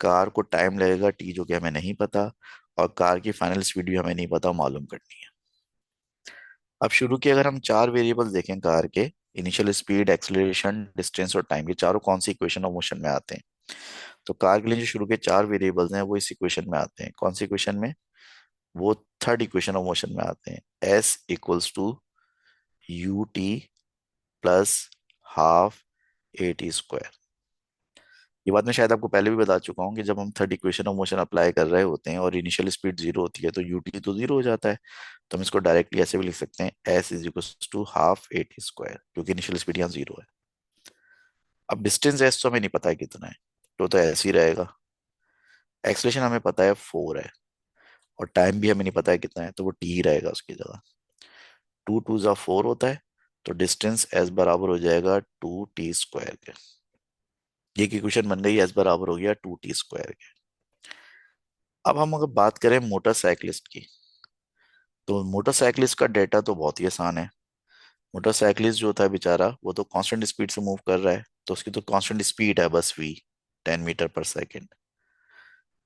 कार को टाइम लगेगा टी जो कि हमें नहीं पता। और कार की फाइनल स्पीड भी हमें नहीं पता, मालूम करनी है। अब शुरू की अगर हम चार वेरिएबल्स देखें कार के, इनिशियल स्पीड, एक्सेलरेशन, डिस्टेंस और टाइम, ये चारों कौन सी इक्वेशन ऑफ मोशन में आते हैं? तो कार के लिए जो शुरू के चार वेरिएबल्स हैं वो इस इक्वेशन में आते हैं। कौन सी इक्वेशन में? वो थर्ड इक्वेशन ऑफ मोशन में आते हैं। S equals to U T plus half A T square. ये बात मैं शायद आपको पहले भी बता चुका हूँ कि जब हम third equation of motion apply कर रहे होते हैं और इनिशियल स्पीड 0 होती है तो यू टी तो 0 हो जाता है। तो हम इसको डायरेक्टली ऐसे भी लिख सकते हैं, s is equal to half A T square, क्योंकि इनिशियल स्पीड यहाँ 0 है। अब डिस्टेंस एस तो हमें नहीं पता है कितना है, तो ऐसे ही रहेगा। एक्सलेशन हमें पता है 4 है, और टाइम भी हमें नहीं पता है कितना है, तो वो टी ही रहेगा उसकी जगह। 2 2 जा 4 होता है, तो डिस्टेंस एस बराबर हो जाएगा 2 टी स्क्वायर के। ये की इक्वेशन बन गई, एस बराबर हो गया 2 टी स्क्वायर के। अब हम अगर बात करें मोटरसाइकिलिस्ट की, तो मोटरसाइकिलिस्ट का डेटा तो बहुत ही आसान है। मोटरसाइकिलिस्ट जो होता है बेचारा, वो तो कांस्टेंट स्पीड से मूव कर रहा है, तो उसकी तो कांस्टेंट स्पीड है बस वी, 10 मीटर पर सेकेंड।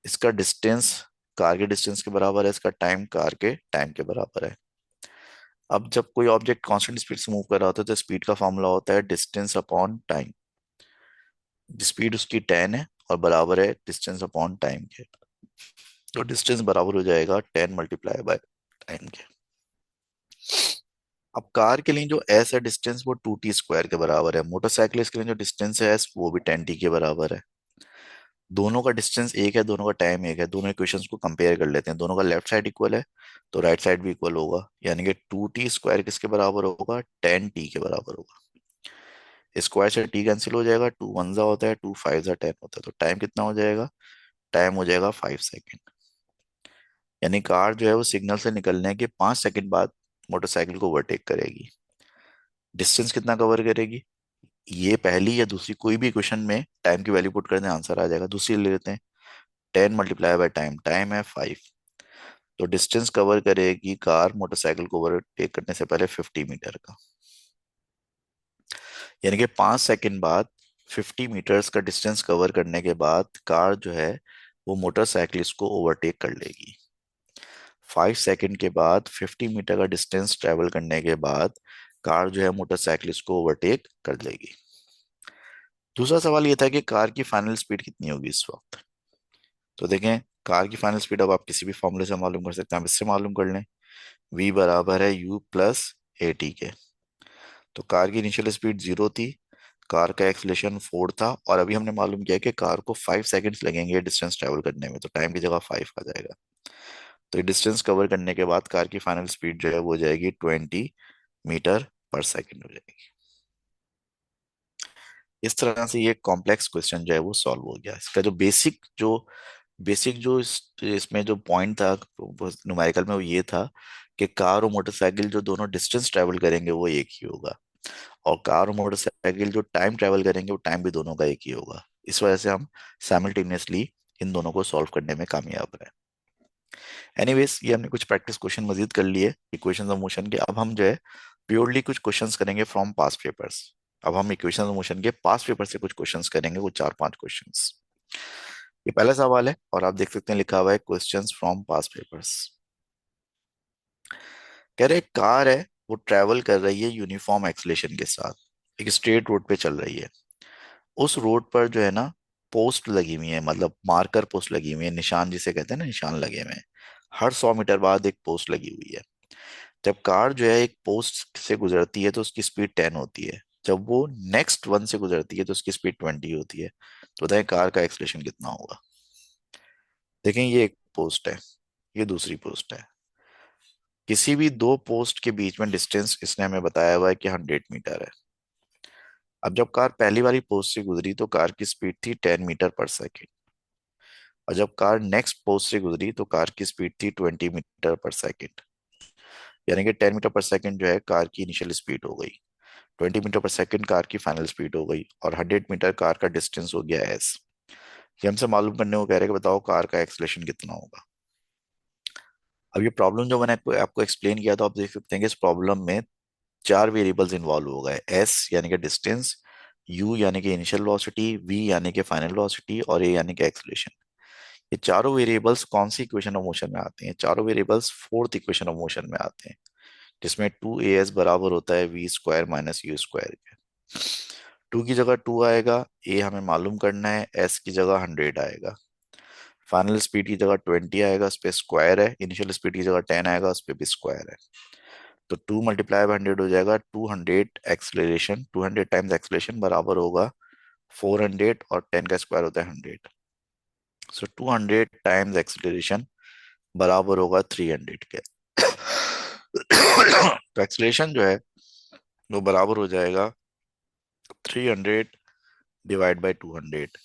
इसका डिस्टेंस कार के डिस्टेंस के बराबर है, इसका टाइम कार के टाइम के बराबर है। अब जब कोई ऑब्जेक्ट कांस्टेंट स्पीड से मूव कर रहा होता है तो स्पीड का फॉर्मूला होता है डिस्टेंस अपॉन टाइम। स्पीड उसकी 10 है और बराबर है डिस्टेंस अपॉन टाइम के, तो डिस्टेंस बराबर हो जाएगा 10 × टाइम के। अब कार के लिए जो एस है डिस्टेंस, वो 2 टी स्क्वायर के बराबर है। मोटरसाइकिलिस्ट के लिए जो डिस्टेंस है एस, वो भी 10 टी के बराबर है। दोनों का डिस्टेंस एक है, दोनों का टाइम एक है। दोनों इक्वेशंस को कंपेयर कर लेते हैं, दोनों का लेफ्ट साइड इक्वल है तो राइट साइड भी इक्वल होगा, यानी कि 2 टी स्क्वायर किसके बराबर होगा? 10 टी के बराबर होगा। स्क्वायर से टी कैंसिल हो जाएगा, 2 1 जा होता है, 2 5 जा 10 होता है, तो टाइम कितना हो जाएगा? टाइम हो जाएगा 5 सेकेंड। यानी कार जो है वो सिग्नल से निकलने के 5 सेकेंड बाद मोटरसाइकिल को ओवरटेक करेगी। डिस्टेंस कितना कवर करेगी? ये पहली या दूसरी कोई भी क्वेश्चन में टाइम की वैल्यू पुट करने आंसर आ जाएगा। दूसरी ले लेते हैं, 10 × टाइम, टाइम है 5, तो डिस्टेंस कवर करेगी कार मोटरसाइकिल को ओवरटेक करने से पहले 50 मीटर का, यानी कि 5 सेकंड बाद 50 मीटर्स का डिस्टेंस कवर करने के बाद कार जो है वो मोटरसाइकिलिस्ट को ओवरटेक कर लेगी। 5 सेकंड के बाद 50 मीटर का डिस्टेंस ट्रेवल करने के बाद कार जो है मोटरसाइकिलिस्ट को ओवरटेक कर लेगी। दूसरा सवाल ये था कि कार की फाइनल स्पीड कितनी होगी इस वक्त। तो देखें, कार की फाइनल स्पीड अब आप किसी भी फॉर्मूले से मालूम कर सकते हैं, आप इससे मालूम कर लें। v बराबर है u प्लस ए टी के। तो कार की इनिशियल स्पीड 0 थी, कार का एक्सलेशन 4 था, और अभी हमने मालूम किया कि कार को 5 सेकंड्स लगेंगे डिस्टेंस ट्रेवल करने में, तो टाइम की जगह 5 आ जाएगा। तो ये डिस्टेंस कवर करने के बाद कार की फाइनल स्पीड जो है वो हो जाएगी 20 मीटर पर सेकंड हो जाएगी। इस तरह से ये कॉम्प्लेक्स क्वेश्चन जो है वो सॉल्व हो गया। इसका जो बेसिक जो इसमें जो पॉइंट था न्यूमेरिकल में, वो ये था कि कार और मोटरसाइकिल जो दोनों डिस्टेंस ट्रेवल करेंगे वो एक ही होगा, और कार और मोटरसाइकिल जो टाइम ट्रेवल करेंगे वो टाइम भी दोनों का एक ही होगा। इस वजह से हम साइमल्टेनियसली इन दोनों को सॉल्व करने में कामयाब रहे। एनीवेज, ये हमने कुछ प्रैक्टिस क्वेश्चन मजीद कर लिए इक्वेशंस ऑफ मोशन के। अब हम जो है प्योरली कुछ क्वेश्चंस करेंगे फ्रॉम पास्ट पेपर्स। अब हम इक्वेशंस ऑफ मोशन के पास्ट पेपर से कुछ क्वेश्चंस करेंगे, वो 4-5 क्वेश्चंस। ये पहला सवाल है और आप देख सकते हैं लिखा हुआ है क्वेश्चंस फ्रॉम पास्ट पेपर्स। कह रहे कार है वो ट्रेवल कर रही है यूनिफॉर्म एक्सलेशन के साथ, एक स्ट्रेट रोड पे चल रही है। उस रोड पर जो है ना पोस्ट लगी हुई है, मतलब मार्कर पोस्ट लगी हुई है, निशान जिसे कहते हैं ना, निशान लगे हुए हैं। हर 100 मीटर बाद एक पोस्ट लगी हुई है। जब कार जो है एक पोस्ट से गुजरती है तो उसकी स्पीड 10 होती है, जब वो नेक्स्ट वन से गुजरती है तो उसकी स्पीड 20 होती है। तो बताएं कार का एक्सलेशन कितना होगा। देखें, ये एक पोस्ट है, ये दूसरी पोस्ट है। किसी भी दो पोस्ट के बीच में डिस्टेंस इसने हमें बताया हुआ है कि 100 मीटर है। अब जब कार पहली वाली पोस्ट से गुजरी तो कार की स्पीड थी 10 मीटर पर सेकेंड, और जब कार नेक्स्ट पोस्ट से गुजरी तो कार की स्पीड थी 20 मीटर पर सेकेंड। यानी कि 10 मीटर पर सेकेंड जो है कार की इनिशियल स्पीड हो गई, 20 मीटर पर सेकेंड कार की फाइनल स्पीड हो गई, और 100 मीटर कार का डिस्टेंस हो गया एस। ये हमसे मालूम करने को कह रहे हैं कि बताओ कार का एक्सलेशन कितना होगा। अब ये प्रॉब्लम जो मैंने आपको एक्सप्लेन किया, तो आप देख सकते हैं कि इस प्रॉब्लम में 4 वेरिएबल्स इन्वॉल्व हो गए। एस यानी कि डिस्टेंस, यू यानी कि इनिशियल वेलोसिटी, वी यानी कि फाइनल वेलोसिटी, और ए यानी कि एक्सलेशन। ये चारों वेरिएबल्स कौन सी इक्वेशन ऑफ मोशन में आते हैं? चारों variables fourth equation of motion में आते हैं, जिसमें 2as बराबर होता है we square minus you square के। टू की जगह 2 आएगा, ए हमें मालूम करना है, एस की जगह 100 आएगा, फाइनल स्पीड की जगह 20 आएगा, उस पर स्क्वायर है, इनिशियल स्पीड की जगह 10 आएगा, उस पर भी स्क्वायर है। तो 2 × 100 हो जाएगा 200 एक्सलेशन, 200 टाइम्स एक्सलेशन बराबर होगा 400, और 10 का स्क्वायर होता है 100। सो 200 टाइम्स एक्सलेशन बराबर होगा 300 के। तो एक्सलेशन जो है वो बराबर हो जाएगा 300 डिवाइड बाई 200,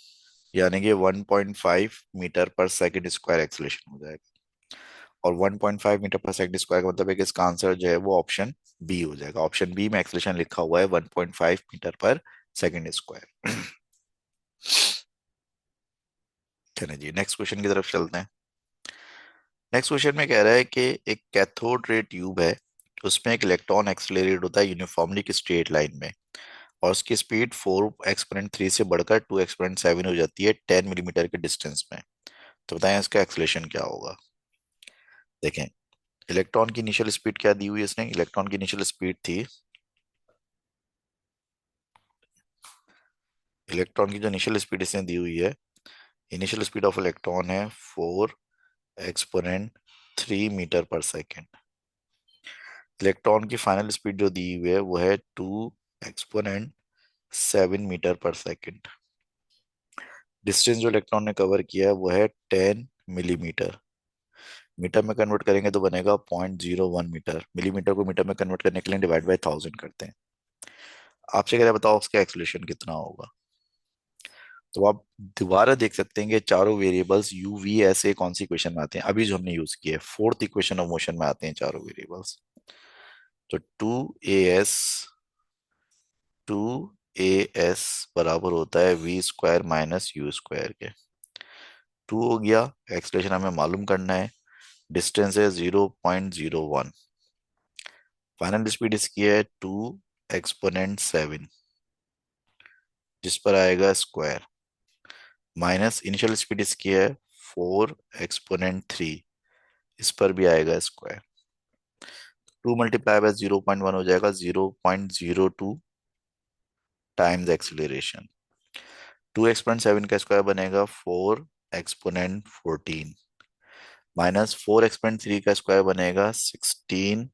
यानी कि 1.5 metre per second square acceleration हो जाएगा। और 1.5 मीटर पर सेकेंड स्क्वायर का मतलब है कि इसका आंसर जो है वो ऑप्शन बी हो जाएगा। ऑप्शन बी में एक्सलेशन लिखा हुआ है 1.5 मीटर पर सेकेंड स्क्वायर। चलिए जी, नेक्स्ट क्वेश्चन की तरफ चलते हैं। नेक्स्ट क्वेश्चन में कह रहा है कि एक कैथोड रे ट्यूब है, उसमें एक इलेक्ट्रॉन एक्सेलरेट होता है यूनिफॉर्मली की स्ट्रेट लाइन में, और उसकी स्पीड 4 एक्सपोनेंट 3 से बढ़कर 2 एक्सपोनेंट 7 हो जाती है 10 मिलीमीटर के डिस्टेंस में। तो बताएं इसका एक्सेलेरेशन क्या होगा। देखें, इलेक्ट्रॉन की इनिशियल स्पीड क्या दी हुई है इसने, इलेक्ट्रॉन की इनिशियल स्पीड थी, इलेक्ट्रॉन की जो इनिशियल स्पीड इसने दी हुई है, इनिशियल स्पीड ऑफ इलेक्ट्रॉन है 4 exponent 3 metre per second. Electron की फाइनल स्पीड जो दी हुई है वो है 2 exponent 7 metre per second. Distance जो इलेक्ट्रॉन ने कवर किया है वो है 10 मिलीमीटर। मीटर में कन्वर्ट करेंगे तो बनेगा 0.01 मीटर। मिलीमीटर को मीटर में कन्वर्ट करने के लिए डिवाइड बाई 1000 करते हैं। आपसे क्या बताओ उसका एक्सलेशन कितना होगा। तो आप दोबारा देख सकते हैं कि चारों वेरिएबल्स यू वी ऐसे कौन सी इक्वेशन में आते हैं, अभी जो हमने यूज किए फोर्थ इक्वेशन ऑफ मोशन में आते हैं चारों वेरिएबल्स। तो 2 एस बराबर होता है we square minus you square के। 2 हो गया, एक्सलेशन हमें मालूम करना है, डिस्टेंस है 0.01, फाइनल स्पीड इसकी है 2 एक्सपोनेंट 7, जिस पर आएगा स्क्वायर, माइनस इनिशियल स्पीड इसकी है 4 एक्सपोनेंट 3, इस पर भी आएगा स्क्वायर। 2 × 0.1 हो जाएगा 0.02 टाइम्स एक्सिलरेशन। 2 एक्सपोनेंट 7 का स्क्वायर बनेगा 4 एक्सपोनेंट 14, माइनस 4 एक्सपोनेंट 3 का स्क्वायर बनेगा 16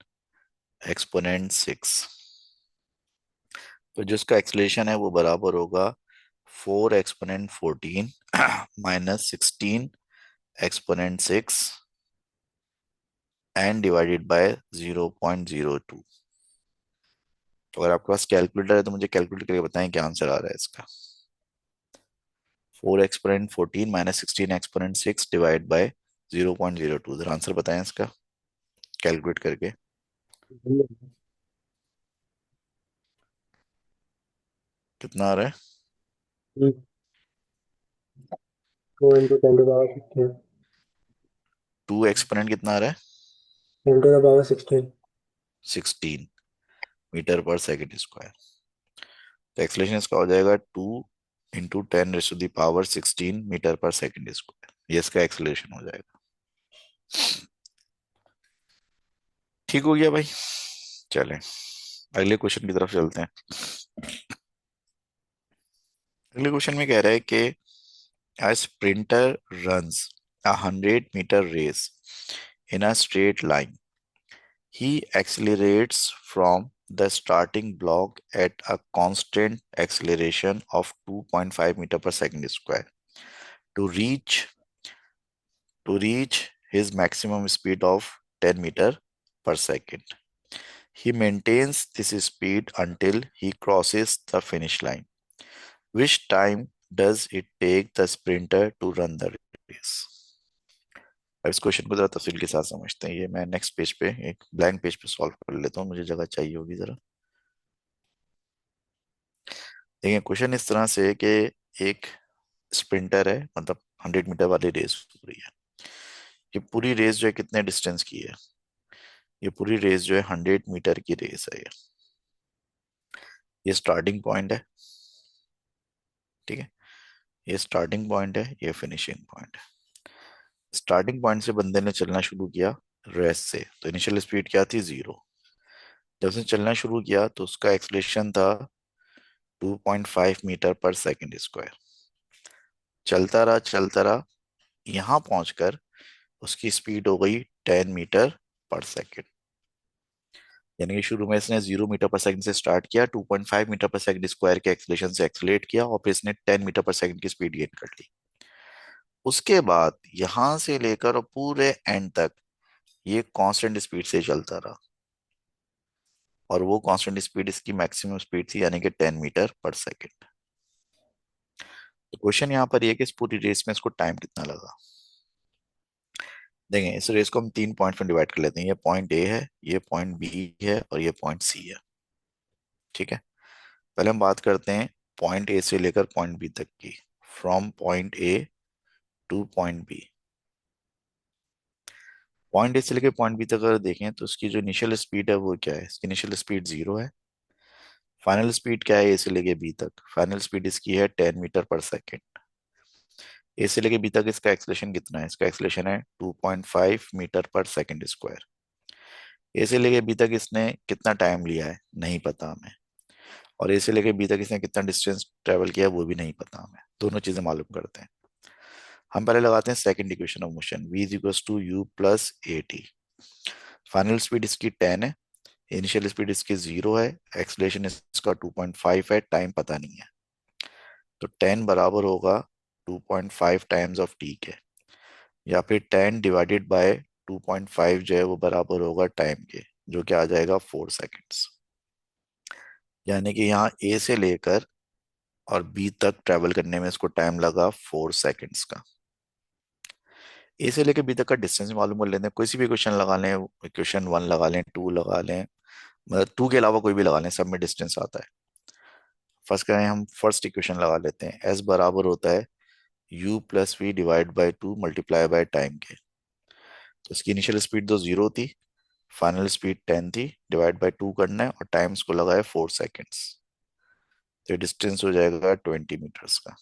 एक्सपोनेंट 6। तो जिसका एक्सलेशन है वो बराबर होगा 4 exponent 14 minus 16 exponent 6 and divided by 0.02। तो अगर आपके पास कैलकुलेटर है तो मुझे कैलकुलेट करके बताएं क्या आंसर आ रहा है इसका। 4 exponent 14 minus 16 exponent 6 divide by 0.02, जरा आंसर बताएं इसका कैलकुलेट करके। कितना आ रहा है? 2 × 10⁻16। 2 एक्सपोनेंट कितना आ रहा है? 10⁻16। 16 मीटर पर सेकेंड स्क्वायर। तो एक्सलेशन इसका हो जाएगा 2 × 10⁻16 मीटर पर सेकेंड स्क्वायर, ये इसका एक्सलेशन हो जाएगा। ठीक हो गया भाई। चलें अगले क्वेश्चन की तरफ चलते हैं। अगले क्वेश्चन में कह रहा है कि a sprinter runs a 100-meter race in a straight line. He accelerates from the starting block at a constant acceleration of 2.5 meter per second square to reach his maximum speed of 10 meter per second. He maintains this speed until he crosses the finish line. Which time does it take the sprinter to run the race? अब इस question को जरा तफसील के साथ समझते हैं। ये मैं नेक्स्ट पेज पे एक ब्लैंक पेज पे सॉल्व कर लेता हूँ, मुझे जगह चाहिए होगी जरा। देखिए क्वेश्चन इस तरह से है कि एक स्प्रिंटर है, मतलब 100 मीटर वाली रेस हो रही है। ये पूरी रेस जो है कितने डिस्टेंस की है? ये पूरी रेस जो है 100 मीटर की रेस है ये स्टार्टिंग पॉइंट है, ठीक है। ये स्टार्टिंग पॉइंट है, ये फिनिशिंग पॉइंट है। स्टार्टिंग पॉइंट से बंदे ने चलना शुरू किया रेस से, तो इनिशियल स्पीड क्या थी? 0। जब उसने चलना शुरू किया तो उसका एक्सलेशन था 2.5 मीटर पर सेकंड स्क्वायर। चलता रहा, यहां पहुंचकर उसकी स्पीड हो गई 10 मीटर पर सेकंड। यानी कि शुरू में इसने 0 मीटर पर सेकंड से स्टार्ट किया, 2.5 मीटर पर सेकंड स्क्वायर के एक्सलेशन से एक्सलेट किया और फिर इसने 10 मीटर पर सेकंड की स्पीड गेन कर ली। उसके बाद यहां से लेकर और पूरे एंड तक ये कांस्टेंट स्पीड से चलता रहा, और वो कांस्टेंट स्पीड इसकी मैक्सिमम स्पीड थी, यानी कि 10 मीटर पर सेकंड। तो क्वेश्चन यहाँ पर ये कि इस पूरी रेस में इसको टाइम कितना लगा। देखें इस रेस को हम 3 पॉइंट में डिवाइड कर लेते हैं। ये पॉइंट ए है, ये पॉइंट बी है और ये पॉइंट सी है, ठीक है। पहले हम बात करते हैं पॉइंट ए से लेकर पॉइंट बी तक की, from point A to point B. Point A से लेकर पॉइंट बी तक अगर देखें तो इसकी जो इनिशियल स्पीड है वो क्या है? इसकी इनिशियल स्पीड 0 है। फाइनल स्पीड क्या है? ए से लेके बी तक फाइनल स्पीड इसकी है 10 मीटर पर सेकेंड। ए से लेके बी तक इसका एक्सलेशन कितना है? इसका एक्सलेशन है 2.5 मीटर पर सेकेंड स्क्वायर। ए से लेके बी तक इसने कितना टाइम लिया है नहीं पता हमें, और ए से लेके बी तक इसने कितना डिस्टेंस ट्रेवल किया है वो भी नहीं पता हमें। दोनों चीजें मालूम करते हैं। हम पहले लगाते हैं second equation of motion, v is equal to you plus A t. Final speed इसकी 10 है, इनिशियल स्पीड इसकी 0 है, एक्सलेशन इसका 2.5 है, टाइम पता नहीं है। तो 10 बराबर होगा 2.5 टाइम्स ऑफ टी के, या फिर 10 डिवाइडेड बाय 2.5 जो है वो बराबर होगा टाइम के, जो कि आ जाएगा 4 सेकेंड्स। यानी कि यहाँ ए से लेकर और बी तक ट्रेवल करने में इसको टाइम लगा 4 सेकेंड्स का। ए से लेकर बी तक का डिस्टेंस मालूम कर लेते हैं। कोई सी भी क्वेश्चन लगा लें, क्वेश्चन 1 लगा लें, 2 लगा लें, मतलब 2 के अलावा कोई भी लगा लें, सब में डिस्टेंस आता है। फर्स्ट करें हम फर्स्ट इक्वेशन लगा लेते हैं, एस बराबर होता है u plus we divide by 2 multiply by time के। तो इसकी इनिशियल स्पीड तो 0 थी, फाइनल स्पीड 10 थी, डिवाइड बाय 2 करना है और टाइम्स को लगाया 4 सेकेंड्स। तो डिस्टेंस हो जाएगा 20 मीटर्स का।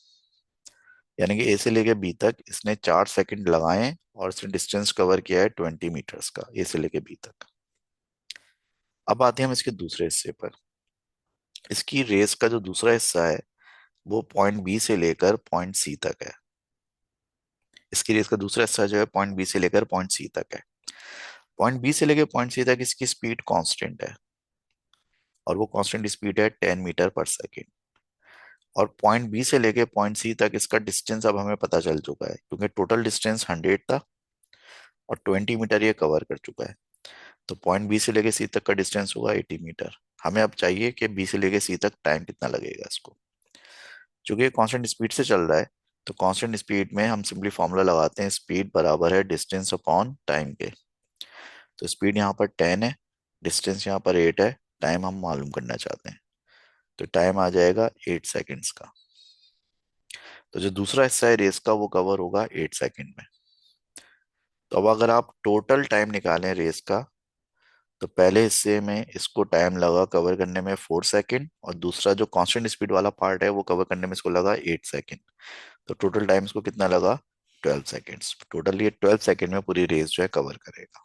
यानी कि ए से लेके बी तक इसने 4 सेकंड लगाए और इसने डिस्टेंस कवर किया है 20 मीटर्स का, ए से लेके बी तक। अब आते हैं हम इसके दूसरे हिस्से पर। इसकी रेस का जो दूसरा हिस्सा है वो पॉइंट बी से लेकर पॉइंट सी तक है। इसकी रेस का दूसरा हिस्सा जो है पॉइंट बी से लेकर पॉइंट सी तक है। पॉइंट बी से लेकर पॉइंट सी तक इसकी स्पीड कांस्टेंट है, और वो कांस्टेंट स्पीड है 10 मीटर पर सेकेंड। और पॉइंट बी से लेके पॉइंट सी तक इसका डिस्टेंस अब हमें पता चल चुका है, क्योंकि टोटल डिस्टेंस 100 था और 20 मीटर ये कवर कर चुका है। तो पॉइंट बी से लेके सी तक का डिस्टेंस होगा 80 मीटर। हमें अब चाहिए कि बी से लेके सी तक टाइम कितना लगेगा इसको। चूंकि ये कांस्टेंट स्पीड से चल रहा है, तो कांस्टेंट स्पीड में हम सिंपली फॉर्मूला लगाते हैं, स्पीड बराबर है डिस्टेंस अपॉन टाइम के। तो स्पीड यहाँ पर 10 है, डिस्टेंस यहाँ पर 8 है, टाइम हम मालूम करना चाहते हैं। तो टाइम आ जाएगा 8 सेकेंड्स का। तो जो दूसरा हिस्सा है रेस का वो कवर होगा 8 सेकेंड में। तो अब अगर आप टोटल टाइम निकालें रेस का, तो पहले हिस्से में इसको टाइम लगा कवर करने में 4 सेकेंड, और दूसरा जो कांस्टेंट स्पीड वाला पार्ट है वो कवर करने में इसको लगा 8 सेकेंड। तो टोटल टाइम इसको कितना लगा? 12 सेकेंड्स। टोटल ये 12 सेकेंड में पूरी रेस जो है कवर करेगा।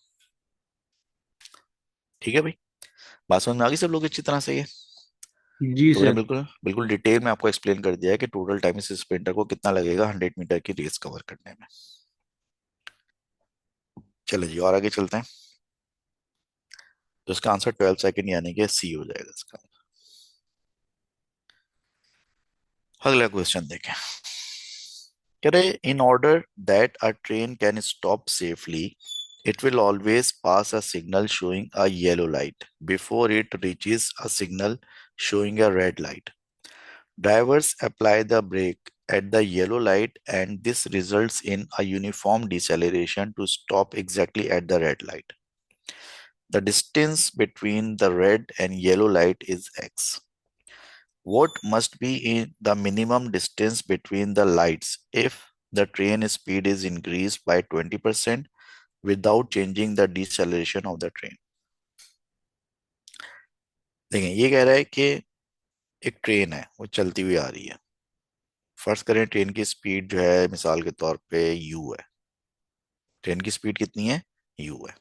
ठीक है भाई, बात समझ में आ गई सब लोग अच्छी तरह से ये? जी तो मैंने सर। बिल्कुल बिल्कुल डिटेल में आपको एक्सप्लेन कर दिया है कि टोटल टाइम इस स्प्रिंटर को कितना लगेगा 100 मीटर की रेस कवर करने में। चलो जी और आगे चलते हैं। तो इसका आंसर 12 सेकेंड यानी कि सी हो जाएगा इसका। अगला क्वेश्चन देखें। कह रहे in order that a train can stop safely it will always pass a signal showing a yellow light before it reaches a signal showing a red light. Drivers apply the brake at the yellow light and this results in a uniform deceleration to stop exactly at the red light. The distance between the red and yellow light is x. What must be in the minimum distance between the lights if the train speed is increased by 20% without changing the deceleration of the train? देखें ये कह रहा है कि एक train है वो चलती हुई आ रही है। फर्ज करें ट्रेन की स्पीड जो है मिसाल के तौर पे यू है। ट्रेन की स्पीड कितनी है? यू है।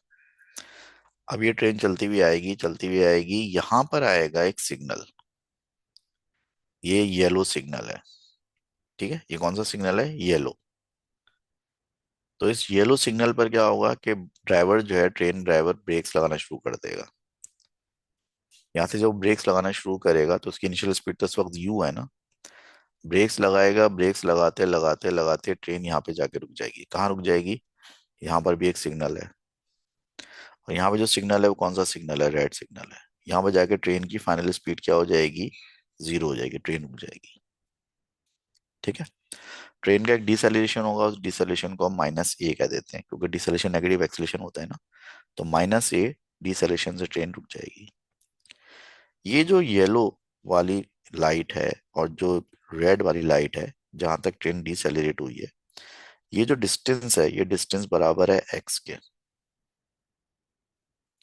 अब ये ट्रेन चलती हुई आएगी, चलती हुई आएगी, यहां पर आएगा एक सिग्नल। ये येलो सिग्नल है। ठीक है, ये कौन सा सिग्नल है? येलो। तो इस येलो सिग्नल पर क्या होगा कि ड्राइवर जो है, ट्रेन ड्राइवर ब्रेक्स लगाना शुरू कर देगा। यहाँ से जब ब्रेक्स लगाना शुरू करेगा तो उसकी इनिशियल स्पीड तो इस वक्त यू है ना। ब्रेक्स लगाएगा, ब्रेक्स लगाते लगाते लगाते ट्रेन यहाँ पे जाके रुक जाएगी। कहाँ रुक जाएगी? यहाँ पर भी एक सिग्नल है, और यहाँ पे जो सिग्नल है वो कौन सा सिग्नल है? रेड सिग्नल है। यहाँ पे जाके ट्रेन की फाइनल स्पीड क्या हो जाएगी? 0 हो जाएगी, ट्रेन रुक जाएगी। ठीक है। ट्रेन का एक डिसैलिरेशन होगा, उस डिसैलिरेशन को हम -a कह देते हैं, क्योंकि डिसैलिरेशन नेगेटिव एक्सेलेरेशन होता है ना। तो -a डिसैलिरेशन से ट्रेन रुक जाएगी। ये जो येलो वाली लाइट है और जो रेड वाली लाइट है, जहां तक ट्रेन डिसैलिरेट हुई है, ये जो डिस्टेंस है ये डिस्टेंस बराबर है एक्स के।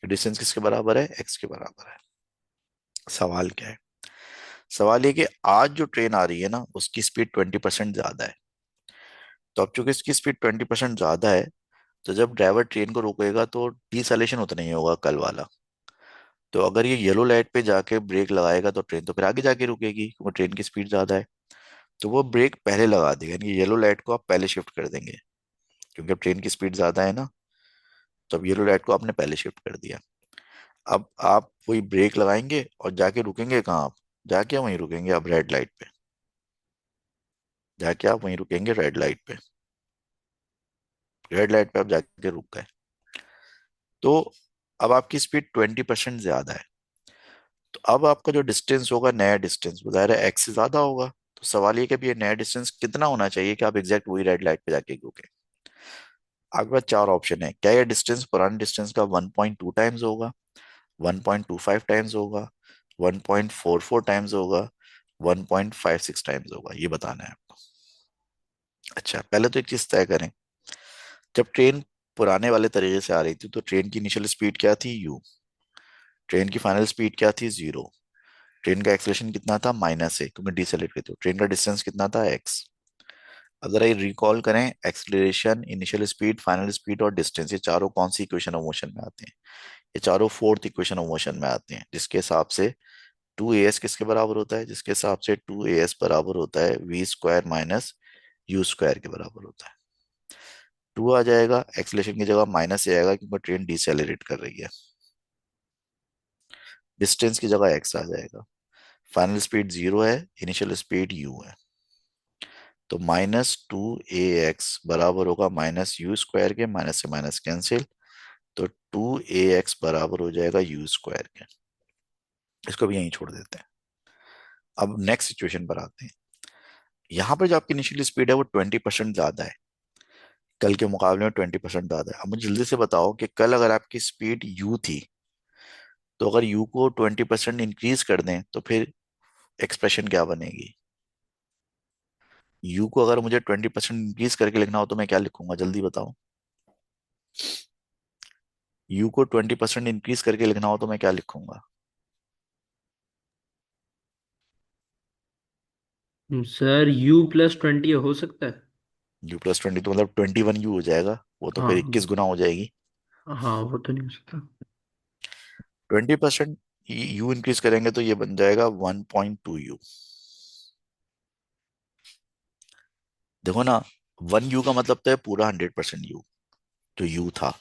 डिस्टेंस किसके बराबर है? एक्स के बराबर है। सवाल क्या है? सवाल ये कि आज जो ट्रेन आ रही है ना उसकी स्पीड 20% ज्यादा है। तो अब चूंकि इसकी स्पीड 20% ज्यादा है, तो जब ड्राइवर ट्रेन को रोकेगा तो डिसलेशन उतना ही होगा कल वाला। तो अगर ये येलो लाइट पे जाके ब्रेक लगाएगा तो ट्रेन तो फिर आगे जाके रुकेगी, क्योंकि ट्रेन की स्पीड ज्यादा है। तो वो ब्रेक पहले लगा देगा, यानी येलो लाइट को आप पहले शिफ्ट कर देंगे, क्योंकि अब ट्रेन की स्पीड ज्यादा है ना। तो अब येलो लाइट को आपने पहले शिफ्ट कर दिया। अब आप वही ब्रेक लगाएंगे और जाके रुकेंगे कहाँ आप? जाके वहीं रुकेंगे आप रेड लाइट पे। जाके आप वहीं रुकेंगे रेड लाइट पे। रेड लाइट पे आप जाके रुक गए। तो अब आपकी स्पीड 20% ज्यादा है। तो अब आपका जो डिस्टेंस होगा, नया डिस्टेंस बजाय एक्स से ज्यादा होगा। तो सवाल ये कि अब ये नया डिस्टेंस कितना होना चाहिए कि आप एग्जैक्ट वही रेड लाइट पे जाके रुके? आपके पास 4 ऑप्शन है। क्या ये डिस्टेंस पुराने डिस्टेंस का 1.2 टाइम्स होगा, 1.25 टाइम्स होगा, 1.44 टाइम्स होगा, 1.56 टाइम्स होगा? ये बताना है आपको। अच्छा, पहले तो एक चीज तय करें। जब ट्रेन पुराने वाले तरीके से आ रही थी तो ट्रेन की इनिशियल स्पीड क्या थी u, ट्रेन की फाइनल स्पीड क्या थी 0, ट्रेन का एक्सेलरेशन कितना था -a क्योंकि डिसेलेरेट करते हो, ट्रेन का डिस्टेंस कितना था x। अगर ये रिकॉल करें, acceleration, initial speed, final speed और डिस्टेंस, ये चारों कौन सी इक्वेशन ऑफ मोशन में आते हैं? ये चारों फोर्थ इक्वेशन ऑफ मोशन में आते हैं, जिसके हिसाब से 2as किसके बराबर होता है, जिसके हिसाब से 2as बराबर होता है v² माइनस u² के बराबर होता है। 2 आ जाएगा, एक्सेलरेशन की जगह -a आएगा क्योंकि ट्रेन डिसेलेरेट कर रही है, डिस्टेंस की जगह x आ जाएगा, फाइनल स्पीड 0 है, इनिशियल स्पीड u है। तो -2ax बराबर होगा -u² के, माइनस से माइनस कैंसिल, तो 2ax बराबर हो जाएगा u² के। इसको भी यहीं छोड़ देते हैं। अब नेक्स्ट सिचुएशन पर आते हैं। यहाँ पर जो आपकी इनिशियल स्पीड है वो 20% ज्यादा है, कल के मुकाबले में 20% ज्यादा है। अब मुझे जल्दी से बताओ कि कल अगर आपकी स्पीड u थी, तो अगर u को 20% इंक्रीज कर दें तो फिर एक्सप्रेशन क्या बनेगी? u को अगर मुझे 20% इंक्रीज करके लिखना हो तो मैं क्या लिखूंगा, जल्दी बताओ। u को 20% इंक्रीज करके लिखना हो तो मैं क्या लिखूंगा? सर u+20 हो सकता है। u+20 तो मतलब 21u हो जाएगा, वो तो फिर हाँ 21 गुना हो जाएगी। हाँ, वो तो नहीं हो सकता। 20% यू इंक्रीज करेंगे तो ये बन जाएगा 1.2u। देखो ना, 1u का मतलब तो है पूरा 100% यू, जो u था।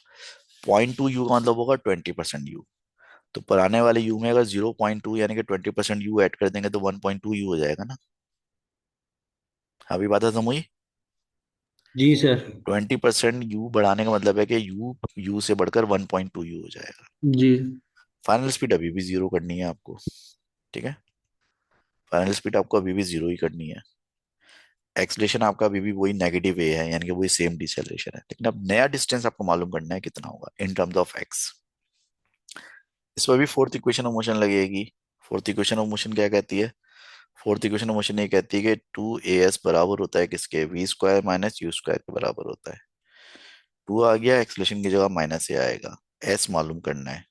0.2u का मतलब होगा 20% यू। तो पुराने वाले u में अगर 0.2 यानी कि 20% यू ऐड कर देंगे तो 1.2u हो जाएगा ना। अभी बात है समझी? जी सर। 20% यू बढ़ाने का मतलब है कि यू से बढ़कर 1.2u हो जाएगा। जी। फाइनल स्पीड अभी भी 0 करनी है आपको, ठीक है, फाइनल स्पीड आपको अभी भी 0 ही करनी है। एक्सलेशन आपका अभी भी वही नेगेटिव ए है, यानी कि वही सेम डिसेलेरेशन है, लेकिन अब नया डिस्टेंस आपको मालूम करना है कितना होगा इन टर्म्स ऑफ एक्स। इस पर भी फोर्थ इक्वेशन ऑफ मोशन लगेगी। फोर्थ इक्वेशन ऑफ मोशन क्या कहती है? फोर्थ इक्वेशन ऑफ मोशन ये कहती है कि 2as बराबर होता है किसके, v² माइनस u² के बराबर होता है। 2 आ गया, एक्सलेशन की जगह -a आएगा, s मालूम करना है।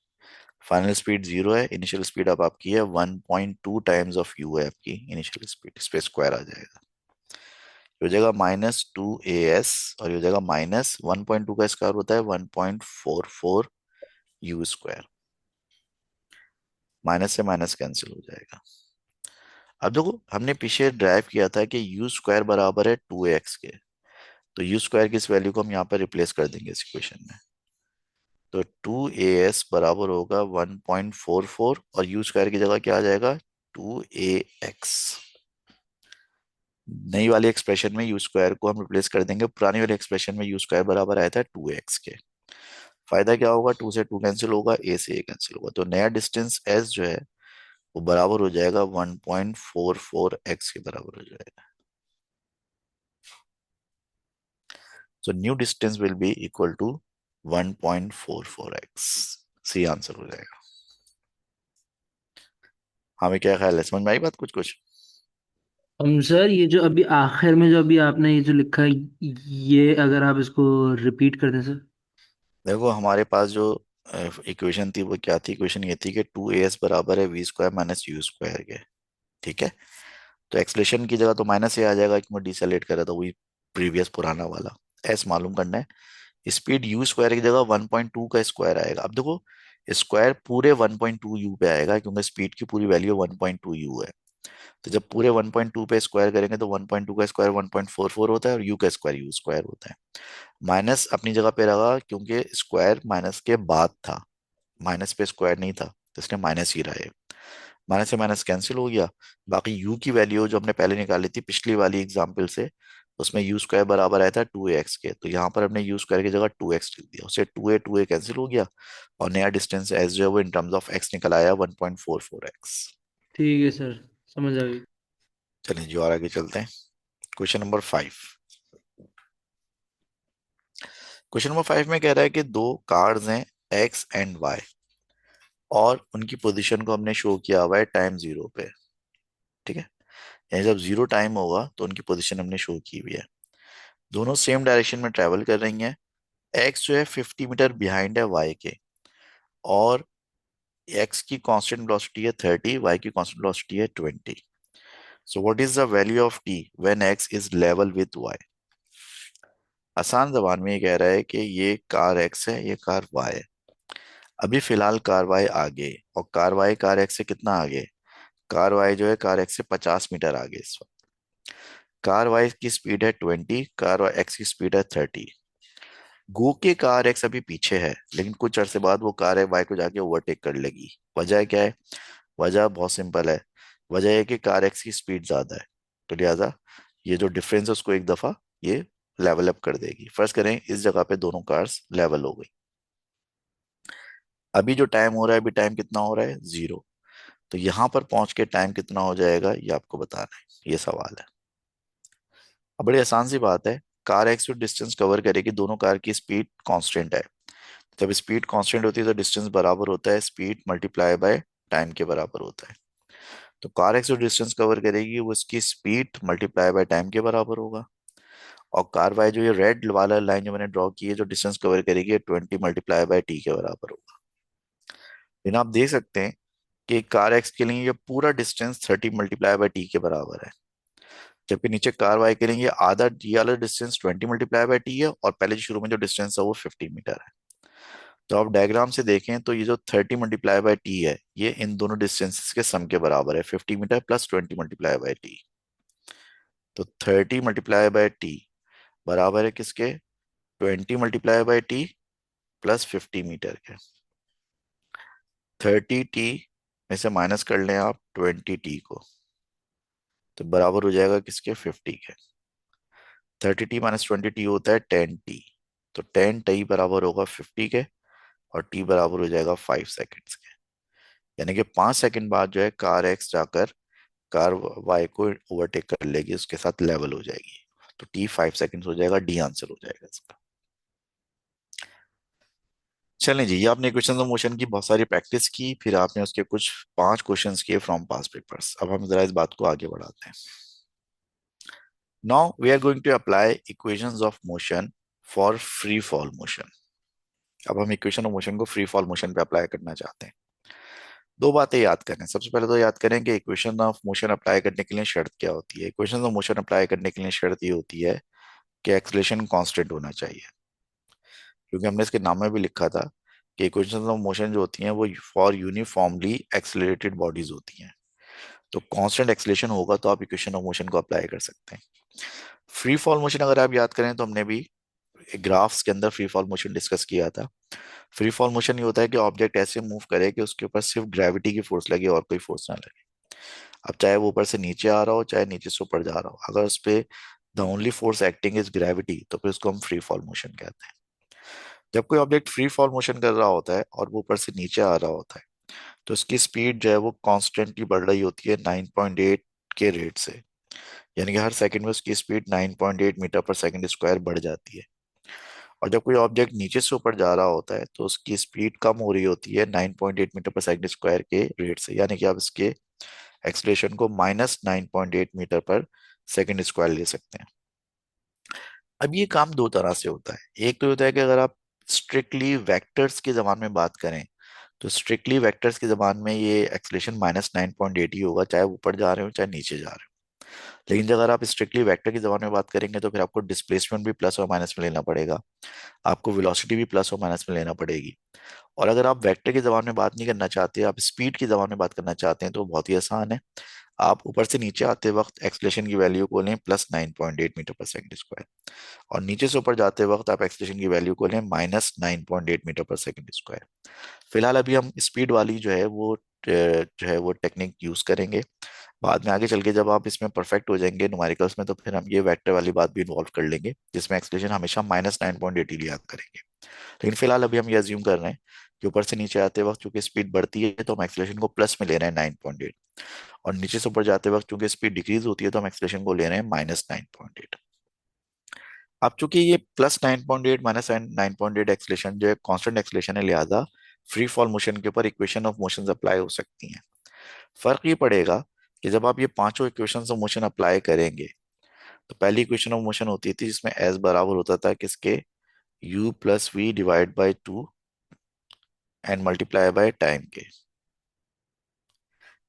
फाइनल स्पीड 0 है, इनिशियल स्पीड अब आपकी है 1.2 टाइम्स ऑफ u है आपकी इनिशियल स्पीड, इस पे स्क्वायर आ जाएगा, ये हो जाएगा -2as, और ये हो जाएगा -1.2 का स्क्वायर होता है 1.44u², माइनस से माइनस कैंसिल हो जाएगा। अब देखो, हमने पीछे ड्राइव किया था कि u² बराबर है 2ax के, तो u² की इस वैल्यू को हम यहाँ पर रिप्लेस कर देंगे इस इक्वेशन में। तो 2as बराबर होगा 1.44, और u² की जगह क्या आ जाएगा, 2ax। नई वाली एक्सप्रेशन में u² को हम रिप्लेस कर देंगे, पुरानी वाली एक्सप्रेशन में u² बराबर आया था 2ax के। फायदा क्या होगा, 2 से 2 कैंसिल होगा, a से a कैंसिल होगा, तो नया डिस्टेंस s जो है वो बराबर हो जाएगा 1.44x के बराबर हो जाएगा। So new distance will be equal to 1.44x। C answer हो जाएगा। हमें क्या ख्याल है, समझ में आई बात कुछ कुछ? हम सर, ये जो अभी आखिर में जो अभी आपने ये जो लिखा है, ये अगर आप इसको रिपीट कर दें सर। देखो, हमारे पास जो इक्वेशन थी वो क्या थी, इक्वेशन ये थी कि 2as बराबर है v² माइनस u² के, ठीक है। तो एक्सलेशन की जगह तो -a आ जाएगा क्योंकि डिसेलेरेट कर रहा था, वही प्रीवियस पुराना वाला। s मालूम करना है, स्पीड u² की जगह 1.2 का स्क्वायर आएगा। अब देखो, स्क्वायर पूरे 1.2u पे आएगा क्योंकि स्पीड की पूरी वैल्यू 1.2u है। तो जब पूरे 1.2 पे स्क्वायर करेंगे तो 1.2 का स्क्वायर 1.44 होता है, और u का स्क्वायर u² होता है। माइनस अपनी जगह पे रहा क्योंकि स्क्वायर माइनस के बाद था, माइनस पे स्क्वायर नहीं था, तो इसने माइनस ही रहा है। माइनस से माइनस कैंसिल हो गया, बाकी u की वैल्यू जो हमने पहले निकाली थी पिछली वाली एग्जाम्पल से, उसमें u² बराबर आया था 2ax के, तो यहाँ पर हमने u² की जगह 2x लिख दिया, उससे 2a कैंसिल हो गया, और नया डिस्टेंस s जो है वो इन टर्म्स ऑफ x निकल आया 1.44x। ठीक है सर, समझ आ गई। चलिए जो और आगे चलते हैं। Question number 5। क्वेश्चन नंबर 5 में कह रहा है कि दो कार्ड्स हैं x एंड y, और उनकी पोजीशन को हमने शो किया हुआ है टाइम 0 पे, ठीक है। यानी जब 0 टाइम होगा तो उनकी पोजीशन हमने शो की हुई है। दोनों सेम डायरेक्शन में ट्रेवल कर रही हैं, एक्स जो है 50 मीटर बिहाइंड है वाई के, और एक्स की कांस्टेंट वेलोसिटी है 30, वाई की कांस्टेंट वेलोसिटी है 20। So what is the value of t when x is level with y? आसान जबान में ये कह रहा है कि ये कार एक्स है, ये कार वाई है। अभी फिलहाल कार वाई आगे है, और कार वाई कार एक्स से कितना आगे है? कार वाई जो है कार एक्स से 50 मीटर आगे इस वक्त। कार वाई की स्पीड है 20, कार एक्स की स्पीड है 30। गो के कार एक्स अभी पीछे है, लेकिन कुछ अरसे बाद वो कार वाई को जाके ओवरटेक कर लेगी। वजह क्या है? वजह बहुत सिंपल है। वजह है कि कार एक्स की स्पीड ज्यादा है, तो लिहाजा ये जो डिफरेंस है उसको एक दफा ये लेवल अप कर देगी। फर्स्ट करें इस जगह पे दोनों कार्स लेवल हो गई। अभी जो टाइम हो रहा है, अभी टाइम कितना हो रहा है? 0। तो यहां पर पहुंच के टाइम कितना हो जाएगा ये आपको बताना है, ये सवाल है। अब बड़ी आसान सी बात है, कार एक्स जो डिस्टेंस कवर करेगी, दोनों कार की स्पीड कांस्टेंट है। जब स्पीड कांस्टेंट होती है तो डिस्टेंस बराबर होता है स्पीड मल्टीप्लाई बाय टाइम के बराबर होता है। तो कार एक्स जो डिस्टेंस कवर करेगी वो इसकी स्पीड मल्टीप्लाई बाय टाइम के बराबर होगा। और कार वाई जो ये रेड वाला लाइन जो मैंने ड्रॉ की है, जो डिस्टेंस कवर करेगी, 20 मल्टीप्लाई बाय टी के बराबर होगा। लेकिन आप देख सकते हैं कि कार एक्स के लिए ये पूरा डिस्टेंस 30 मल्टीप्लाई बाय टी के बराबर है, जबकि नीचे कार वाई के लिए ये आधा ये वाला डिस्टेंस 20 मल्टीप्लाई बाय टी है, और पहले जो शुरू में जो डिस्टेंस है वो 50 मीटर है। तो आप डायग्राम से देखें तो ये जो 30 मल्टीप्लाई बाय टी है, ये इन दोनों डिस्टेंसेस के सम के बराबर है, 50 metre plus 20 multiply by t. तो 30 मल्टीप्लाई बाय टी बराबर है किसके? 20 multiply by T plus 50 metre के। 30 टी में से माइनस कर लें आप 20 टी को, तो बराबर हो जाएगा किसके? 50 के। 30 टी माइनस 20 टी होता है 10 टी। तो 10 टी बराबर होगा 50 के, और टी बराबर हो जाएगा 5 सेकेंड्स के। यानी कि 5 सेकेंड बाद जो है कार एक्स जाकर कार वाई को ओवरटेक कर लेगी, उसके साथ लेवल हो जाएगी। तो टी 5 सेकेंड्स हो जाएगा, डी आंसर हो जाएगा इसका। चलें जी, ये आपने क्वेश्चन ऑफ मोशन की बहुत सारी प्रैक्टिस की, फिर आपने उसके कुछ 5 क्वेश्चंस किए फ्रॉम पास पेपर्स। अब हम जरा इस बात को आगे बढ़ाते हैं। Now we are going to apply equations of motion for free fall motion. अब हम इक्वेशन ऑफ मोशन को फ्री फॉल मोशन पे अप्लाई करना चाहते हैं। दो बातें याद करें। सबसे पहले तो याद करें कि इक्वेशन ऑफ मोशन अप्लाई करने के लिए शर्त क्या होती है। इक्वेशन ऑफ मोशन अप्लाई करने के लिए शर्त ये होती है कि एक्सलेशन कांस्टेंट होना चाहिए, क्योंकि हमने इसके नाम में भी लिखा था कि इक्वेशंस ऑफ मोशन जो होती हैं वो फॉर यूनिफॉर्मली एक्सेलरेटेड बॉडीज होती हैं। तो कांस्टेंट एक्सेलरेशन होगा तो आप इक्वेशन ऑफ मोशन को अप्लाई कर सकते हैं। फ्री फॉल मोशन अगर आप याद करें तो हमने भी ग्राफ्स के अंदर फ्री फॉल मोशन डिस्कस किया था। फ्री फॉल मोशन ये होता है कि ऑब्जेक्ट ऐसे मूव करे कि उसके ऊपर सिर्फ ग्रेविटी की फोर्स लगे और कोई फोर्स ना लगे। अब चाहे वो ऊपर से नीचे आ रहा हो, चाहे नीचे से ऊपर जा रहा हो, अगर उस पे the only force acting is gravity, तो फिर उसको हम फ्री फॉल मोशन कहते हैं। जब कोई ऑब्जेक्ट फ्री फॉल मोशन कर रहा होता है और वो ऊपर से नीचे आ रहा होता है, तो उसकी स्पीड जो है वो कॉन्स्टेंटली बढ़ रही होती है 9.8 के रेट से। यानी कि हर सेकंड में उसकी speed 9.8 metre per second square बढ़ जाती है। और जब कोई ऑब्जेक्ट नीचे से ऊपर जा रहा होता है तो उसकी स्पीड कम हो रही होती है 9.8 मीटर पर सेकंड स्क्वायर के रेट से। यानी कि आप इसके एक्सलेशन को -9.8 मीटर पर सेकंड स्क्वायर ले सकते हैं। अब ये काम दो तरह से होता है। एक तो होता है कि अगर आप स्ट्रिक्टली वेक्टर्स की जबान में बात करें, तो स्ट्रिक्टली वेक्टर्स की जबान में ये एक्सलेशन -9.8 ही होगा, चाहे ऊपर जा रहे हो चाहे नीचे जा रहे हो। लेकिन जब अगर आप स्ट्रिक्टली वेक्टर की जबान में बात करेंगे तो फिर आपको डिस्प्लेसमेंट भी प्लस और माइनस में लेना पड़ेगा, आपको वेलोसिटी भी प्लस और माइनस में लेना पड़ेगी। और अगर आप वेक्टर की जबान में बात नहीं करना चाहते, आप स्पीड की जबान में बात करना चाहते हैं, तो बहुत ही आसान है। आप ऊपर से नीचे आते वक्त एक्सलेशन की वैल्यू को लें +9.8 मीटर पर सेकंड स्क्वायर, और नीचे से ऊपर जाते वक्त आप एक्सलेशन की वैल्यू को लें -9.8 मीटर पर सेकंड स्क्वायर। फिलहाल अभी हम स्पीड वाली जो है वो टेक्निक यूज करेंगे। बाद में आगे चल के जब आप इसमें परफेक्ट हो जाएंगे न्यूमेरिकल्स में, तो फिर हम ये वेक्टर वाली बात भी इन्वॉल्व कर लेंगे, जिसमें एक्सलेशन हमेशा -9.8 ही लिया करेंगे। लेकिन फिलहाल अभी हम ये अज्यूम कर रहे हैं कि ऊपर से नीचे आते वक्त चूंकि स्पीड बढ़ती है तो हम एक्सलेशन को प्लस में ले रहे हैं 9.8, और नीचे से ऊपर जाते वक्त चूंकि स्पीड डिक्रीज होती है तो हम एक्सलेशन को ले रहे हैं -9.8। अब चूंकि ये +9.8 -9.8 एक्सलेशन जो है कांस्टेंट एक्सलेशन है, लिहाजा फ्री फॉल मोशन के ऊपर इक्वेशन ऑफ मोशन अप्लाई हो सकती हैं। फर्क ये पड़ेगा कि जब आप ये पांचों इक्वेशन ऑफ मोशन अप्लाई करेंगे, तो पहली इक्वेशन ऑफ मोशन होती थी जिसमें एस बराबर होता था किसके? u plus we divide by 2 and multiply by time के।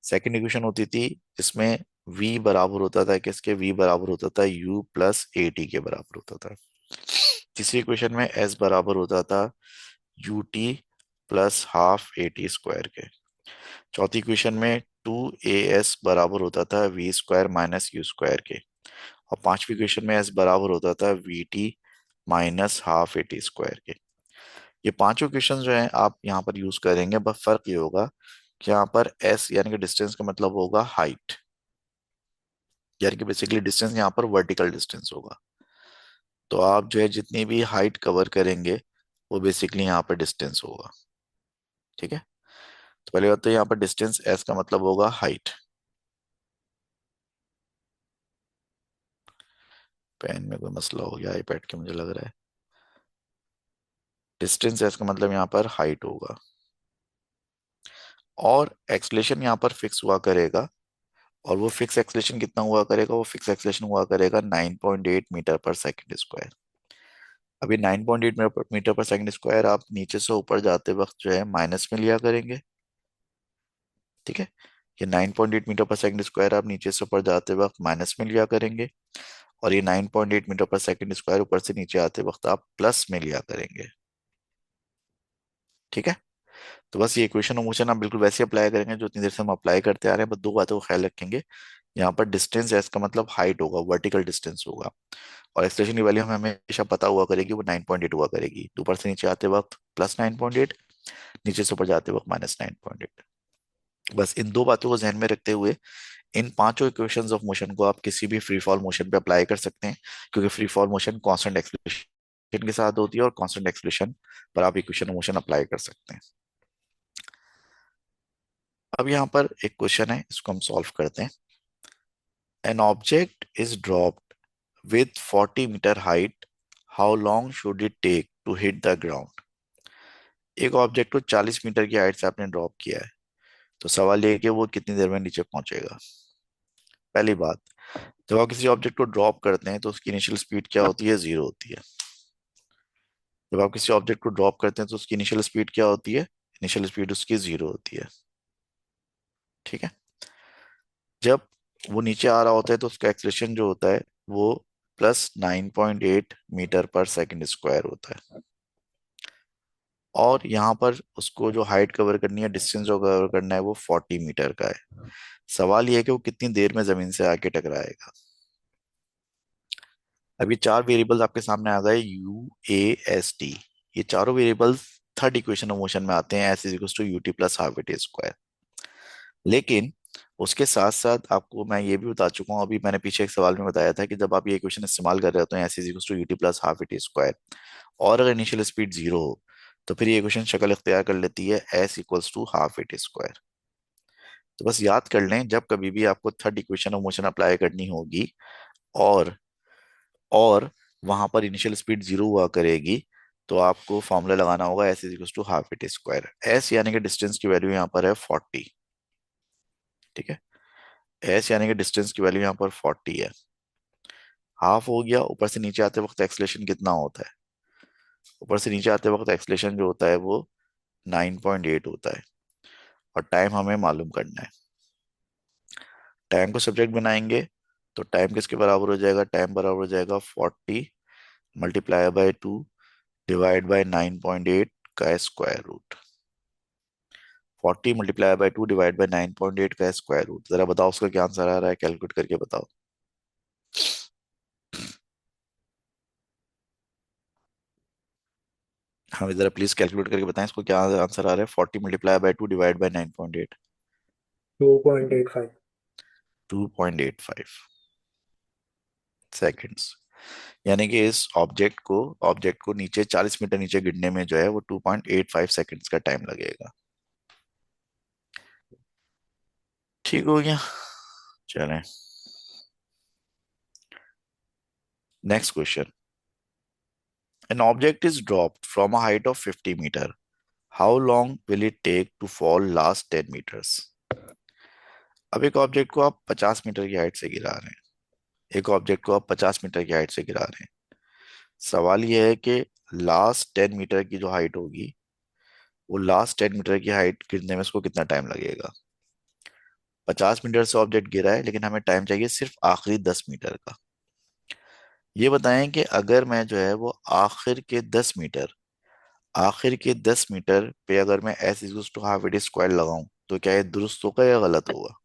सेकेंड इक्वेशन होती थी इसमें v बराबर होता था किसके, v बराबर होता था u प्लस ए टी के बराबर होता था। तीसरी इक्वेशन में s बराबर होता था u T plus half A T square के। चौथी इक्वेशन में 2as बराबर होता था v square minus you square के। और पांचवी इक्वेशन में s बराबर होता था v T minus half A T square के। ये पांचों इक्वेशन जो है आप यहाँ पर यूज करेंगे, बस फर्क ये होगा कि यहाँ पर s यानी कि डिस्टेंस का मतलब होगा हाइट, यानी कि बेसिकली डिस्टेंस यहाँ पर वर्टिकल डिस्टेंस होगा। तो आप जो है जितनी भी हाइट कवर करेंगे वो बेसिकली यहाँ पर डिस्टेंस होगा। ठीक है, तो पहले बात तो यहाँ पर डिस्टेंस s का मतलब होगा हाइट। पेन में कोई मसला हो गया आईपैड के, मुझे लग रहा है। डिस्टेंस s का मतलब यहाँ पर हाइट होगा, और एक्सलेशन यहाँ पर फिक्स हुआ करेगा। और वो फिक्स एक्सलेशन कितना हुआ करेगा, वो फिक्स एक्सलेशन हुआ करेगा 9.8 मीटर पर सेकंड स्क्वायर। अभी 9.8 मीटर पर सेकंड स्क्वायर आप नीचे से ऊपर जाते वक्त जो है माइनस में लिया करेंगे। ठीक है, ये 9.8 मीटर पर सेकंड स्क्वायर आप नीचे से ऊपर जाते वक्त माइनस में लिया करेंगे, और ये 9.8 मीटर पर सेकंड स्क्वायर ऊपर से नीचे आते वक्त आप प्लस में लिया करेंगे। ठीक है, तो बस ये इक्वेशन ऑफ मोशन आप बिल्कुल वैसे अप्लाई करेंगे जो इतनी देर से हम अप्लाई करते आ रहे हैं, बस दो बातों को ख्याल रखेंगे। यहाँ पर डिस्टेंस एस का मतलब हाइट होगा, वर्टिकल डिस्टेंस होगा, और एक्सलेशन की वैल्यू हमें हमेशा पता हुआ करेगी, वो 9.8 हुआ करेगी। ऊपर से नीचे आते वक्त +9.8, नीचे से ऊपर जाते वक्त -9.8। बस इन दो बातों को ध्यान में रखते हुए इन पांचों इक्वेशंस ऑफ मोशन को आप किसी भी फ्री फॉल मोशन पे अप्लाई कर सकते हैं, क्योंकि free fall motion constant acceleration के साथ होती है, और कांस्टेंट एक्सलेशन पर आप इक्वेशन ऑफ मोशन अप्लाई कर सकते हैं। अब यहाँ पर एक क्वेश्चन है, इसको हम सॉल्व करते हैं। An object is dropped with 40 metre height, how long should it take to hit the ground. एक ऑब्जेक्ट को 40 मीटर की हाइट से आपने ड्रॉप किया है, तो सवाल ये है कि वो कितनी देर में नीचे पहुंचेगा। पहली बात, जब आप किसी ऑब्जेक्ट को ड्रॉप करते हैं तो उसकी इनिशियल स्पीड क्या होती है, जीरो होती है। जब आप किसी ऑब्जेक्ट को ड्रॉप करते हैं तो उसकी इनिशियल स्पीड क्या होती है, इनिशियल स्पीड उसकी जीरो होती है। ठीक है, जब वो नीचे आ रहा होता है तो उसका एक्सलेशन जो होता है वो +9.8 मीटर पर सेकंड स्क्वायर होता है। और यहाँ पर उसको जो हाइट कवर करनी है, डिस्टेंस जो कवर करना है वो 40 मीटर का है। सवाल ये है कि वो कितनी देर में जमीन से आके टकराएगा। अब ये चार वेरिएबल्स आपके सामने आ गए, यू ए एस टी। ये चारों variables third equation of motion में आते हैं, s is equals to U T plus half A T square. लेकिन उसके साथ साथ आपको मैं ये भी बता चुका हूँ, अभी मैंने पीछे एक सवाल में बताया था कि जब आप ये इक्वेशन इस्तेमाल कर रहे होते हैं, s is equals to U T plus half A T square, और अगर इनिशियल स्पीड जीरो हो, तो फिर ये इक्वेशन शक्ल इख्तियार कर लेती है S equals to half A T square. तो बस याद कर लें, जब कभी भी आपको third equation of motion apply करनी होगी और और वहां पर इनिशियल स्पीड जीरो हुआ करेगी, तो आपको फॉर्मूला लगाना होगा s is equals to half A T square. S यानी कि डिस्टेंस की वैल्यू यहाँ पर है 40। ठीक है, एस यानी कि डिस्टेंस की वैल्यू यहाँ पर 40 है। हाफ हो गया, ऊपर से नीचे आते वक्त एक्सलेशन कितना होता है, ऊपर से नीचे आते वक्त एक्सलेशन जो होता है वो 9.8 होता है, और टाइम हमें मालूम करना है। टाइम को सब्जेक्ट बनाएंगे तो टाइम किसके बराबर हो जाएगा, टाइम बराबर हो जाएगा 40 मल्टीप्लाई बाय 2 डिवाइड बाय 9.8 का square root. 40 multiply by 2 divide by 9.8 का स्क्वायर रूट। जरा बताओ उसका क्या आंसर आ रहा है, कैलकुलेट करके बताओ। हाँ जरा प्लीज कैलकुलेट करके बताएं इसको क्या आंसर आ रहा है। 40 multiply by 2 divide by 9.8, 2.85। 2.85 seconds. यानी कि इस ऑब्जेक्ट को नीचे 40 मीटर नीचे गिरने में जो है वो 2.85 सेकेंड्स का टाइम लगेगा। ठीक हो गया, चलें next question. An object is dropped from a height of 50 meter. How long will it take to fall last 10 meters? अब एक ऑब्जेक्ट को आप 50 मीटर की हाइट से गिरा रहे हैं, एक ऑब्जेक्ट को आप 50 मीटर की हाइट से गिरा रहे हैं, सवाल यह है कि लास्ट 10 मीटर की जो हाइट होगी, वो लास्ट 10 मीटर की हाइट गिरने में उसको कितना टाइम लगेगा। 50 मीटर से ऑब्जेक्ट गिरा है, लेकिन हमें टाइम चाहिए सिर्फ आखिरी 10 मीटर का। ये बताएं कि अगर मैं जो है वो आखिर के 10 मीटर पे अगर मैं s equals to half a t square लगाऊं, तो क्या ये दुरुस्त होगा या गलत होगा।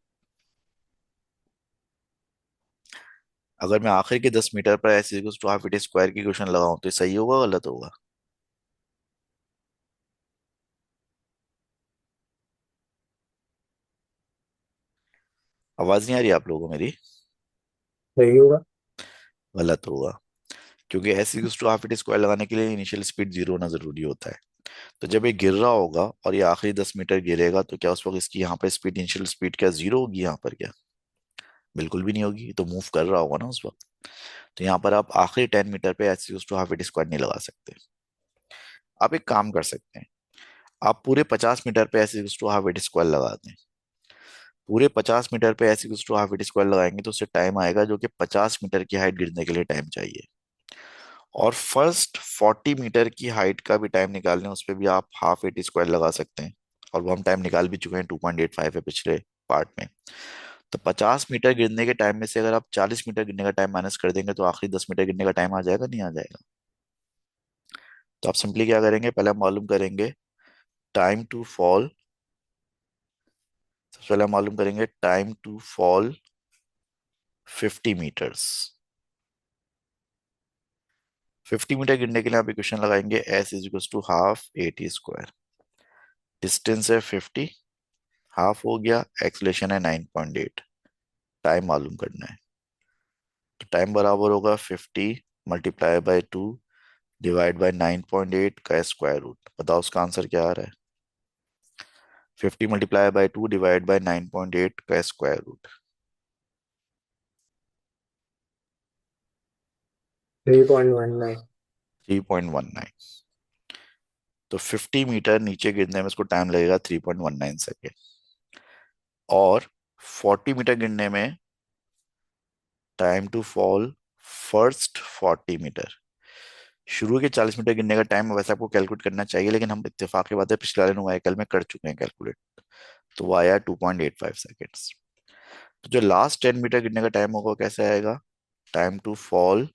अगर मैं आखिर के 10 मीटर पर s equals to half a t square की क्वेश्चन लगाऊं, तो ये सही होगा गलत होगा। आवाज नहीं आ रही आप लोगों को मेरी। सही होगा। गलत होगा, क्योंकि s equals to half a t square लगाने के लिए इनिशियल स्पीड जीरो होना जरूरी होता है। तो जब ये गिर रहा होगा और ये आखिरी 10 मीटर गिरेगा, तो क्या उस वक्त इसकी यहाँ पे स्पीड, इनिशियल स्पीड क्या जीरो होगी यहाँ पर क्या। बिल्कुल भी नहीं होगी, तो मूव कर रहा होगा ना उस वक्त। तो यहाँ पर आप आखिरी 10 मीटर पे s equals to half a t square नहीं लगा सकते। आप एक काम कर सकते हैं, आप पूरे 50 मीटर पे s equals to half a t square लगा दें। पूरे 50 मीटर पे s equals to half a t square लगाएंगे तो उससे टाइम आएगा जो कि 50 मीटर की हाइट गिरने के लिए टाइम चाहिए। और फर्स्ट 40 मीटर की हाइट का भी टाइम निकालने, उस पर भी आप हाफ एटी स्क्वायर लगा सकते हैं। और वो हम टाइम निकाल भी चुके हैं, 2.85 है पिछले पार्ट में। तो 50 मीटर गिरने के टाइम में से अगर आप 40 मीटर गिरने का टाइम माइनस कर देंगे, तो आखिरी 10 मीटर गिरने का टाइम आ जाएगा नहीं आ जाएगा। तो आप सिंपली क्या करेंगे, पहले हम मालूम करेंगे टाइम टू फॉल। सबसे पहले हम मालूम करेंगे time to fall 50 metres. 50 metre गिरने के लिए आप इक्वेशन लगाएंगे s is equal to half A T square. Distance है 50, हाफ हो गया, एक्सलेशन है 9.8। टाइम मालूम करना है, तो टाइम बराबर होगा 50 × 2 डिवाइड बाई 9.8 का स्क्वायर रूट। बताओ उसका आंसर क्या आ रहा है। 50 × 2 डिवाइड बाई 9.8 का स्क्वायर रूट। 3.19। 3.19। तो 50 मीटर नीचे गिरने में उसको टाइम लगेगा 3.19 सेकेंड। और 40 मीटर गिरने में time to fall first 40 metre. शुरू के 40 मीटर गिरने का टाइम वैसे आपको कैलकुलेट करना चाहिए, लेकिन हम इत्तेफाक की बात है पिछले वाले नुमाइकल में कर चुके हैं कैलकुलेट। तो वो आया 2.85 सेकेंड्स। तो जो लास्ट 10 मीटर गिरने का टाइम होगा वो कैसे आएगा, time to fall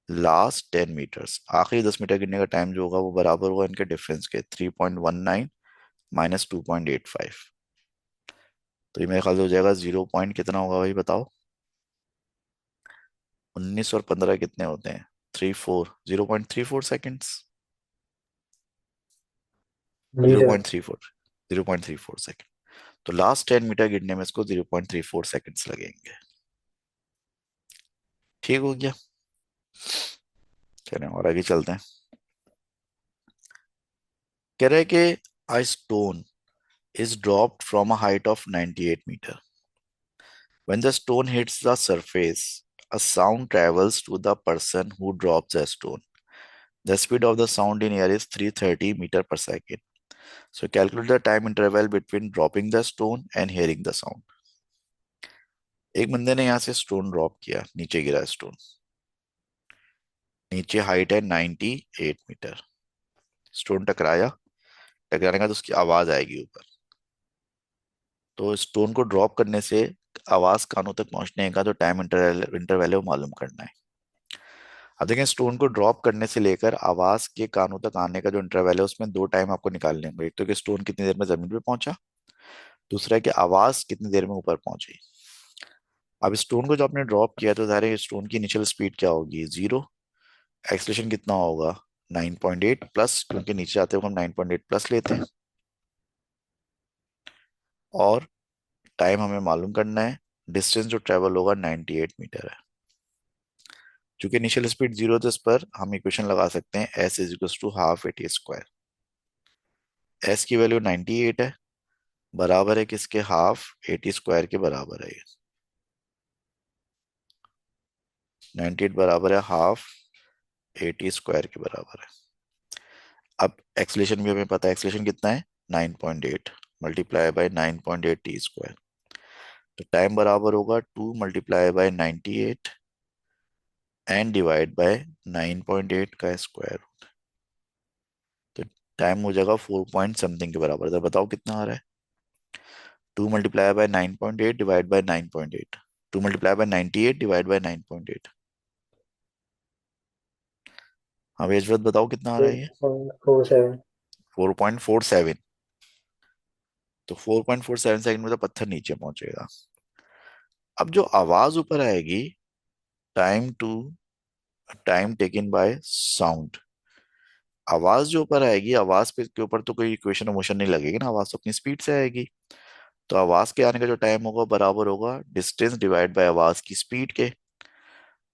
last 10 metres, आखिरी 10 मीटर गिरने का टाइम जो होगा वो बराबर होगा इनके डिफरेंस के, 3.19 माइनस 2.85। तो ये मेरे ख्याल से हो जाएगा 0 पॉइंट कितना होगा भाई बताओ। 19 और 15 कितने होते हैं, 34, 0.34 seconds. Zero metre. Point three four 0.34 second. तो लास्ट 10 मीटर गिरने में इसको 0.34 सेकेंड्स लगेंगे। ठीक हो गया। चलें और आगे चलते हैं। कह रहे हैं कि a stone is dropped from a height of 98 meter. When the stone hits the surface, a sound travels to the person who drops the stone. The speed of the sound in air is 330 meter per second. So calculate the time interval between dropping the stone and hearing the sound. एक बंदे ने यहाँ से stone drop किया, नीचे गिरा stone. नीचे height है 98 मीटर। स्टोन टकराया, टकराने का तो उसकी आवाज आएगी ऊपर। तो स्टोन को ड्रॉप करने से आवाज कानों तक पहुंचने का जो टाइम इंटरवल इंटरवल है वो मालूम करना है। अब देखें, स्टोन को ड्रॉप करने से लेकर आवाज के कानों तक आने का जो इंटरवल है उसमें दो टाइम आपको निकालने होंगे। एक तो कि स्टोन कितनी देर में जमीन पे पहुंचा, दूसरा है कि आवाज कितनी देर में ऊपर पहुंची। अब स्टोन को जो आपने ड्रॉप किया तो ज़ाहिर है स्टोन की इनिशियल स्पीड क्या होगी, जीरो। एक्सलेशन कितना होगा, 9.8 प्लस, क्योंकि नीचे आते हुए हम 9.8 प्लस लेते हैं। और टाइम हमें मालूम करना है, डिस्टेंस जो ट्रेवल होगा 98 मीटर है। चूंकि इनिशियल स्पीड जीरो है तो इस पर हम इक्वेशन लगा सकते हैं s is equal to half A T square. S की वैल्यू 98 है, बराबर है किसके, हाफ ए टी स्क्वायर के बराबर है ये। 98 बराबर है हाफ ए टी स्क्वायर के बराबर है। अब एक्सलेशन भी हमें पता है, एक्सलेशन कितना है 9.8 मल्टीप्लाई बाई 9.8 टी स्क्वायर। तो टाइम बराबर होगा 2 × 98 एन डिवाइड बाय 9.8 का स्क्वायर, तो टाइम हो जाएगा 4 पॉइंट समथिंग के बराबर। तो बताओ कितना आ रहा है। 2 multiply bye 9.8 divide by 9.8, 2 multiply bye 98 divide by 9.8। हाँ यशवंत बताओ कितना आ रहा है ये। 4.47। 4.47। तो 4.47 सेकंड में तो पत्थर नीचे पहुंचेगा। अब जो आवाज ऊपर आएगी, time to time taken by sound, आवाज जो ऊपर आएगी, आवाज पे के ऊपर तो कोई इक्वेशन ऑफ मोशन नहीं लगेगी ना, आवाज तो अपनी स्पीड से आएगी। तो आवाज के आने का जो टाइम होगा बराबर होगा डिस्टेंस डिवाइड बाय आवाज की स्पीड के।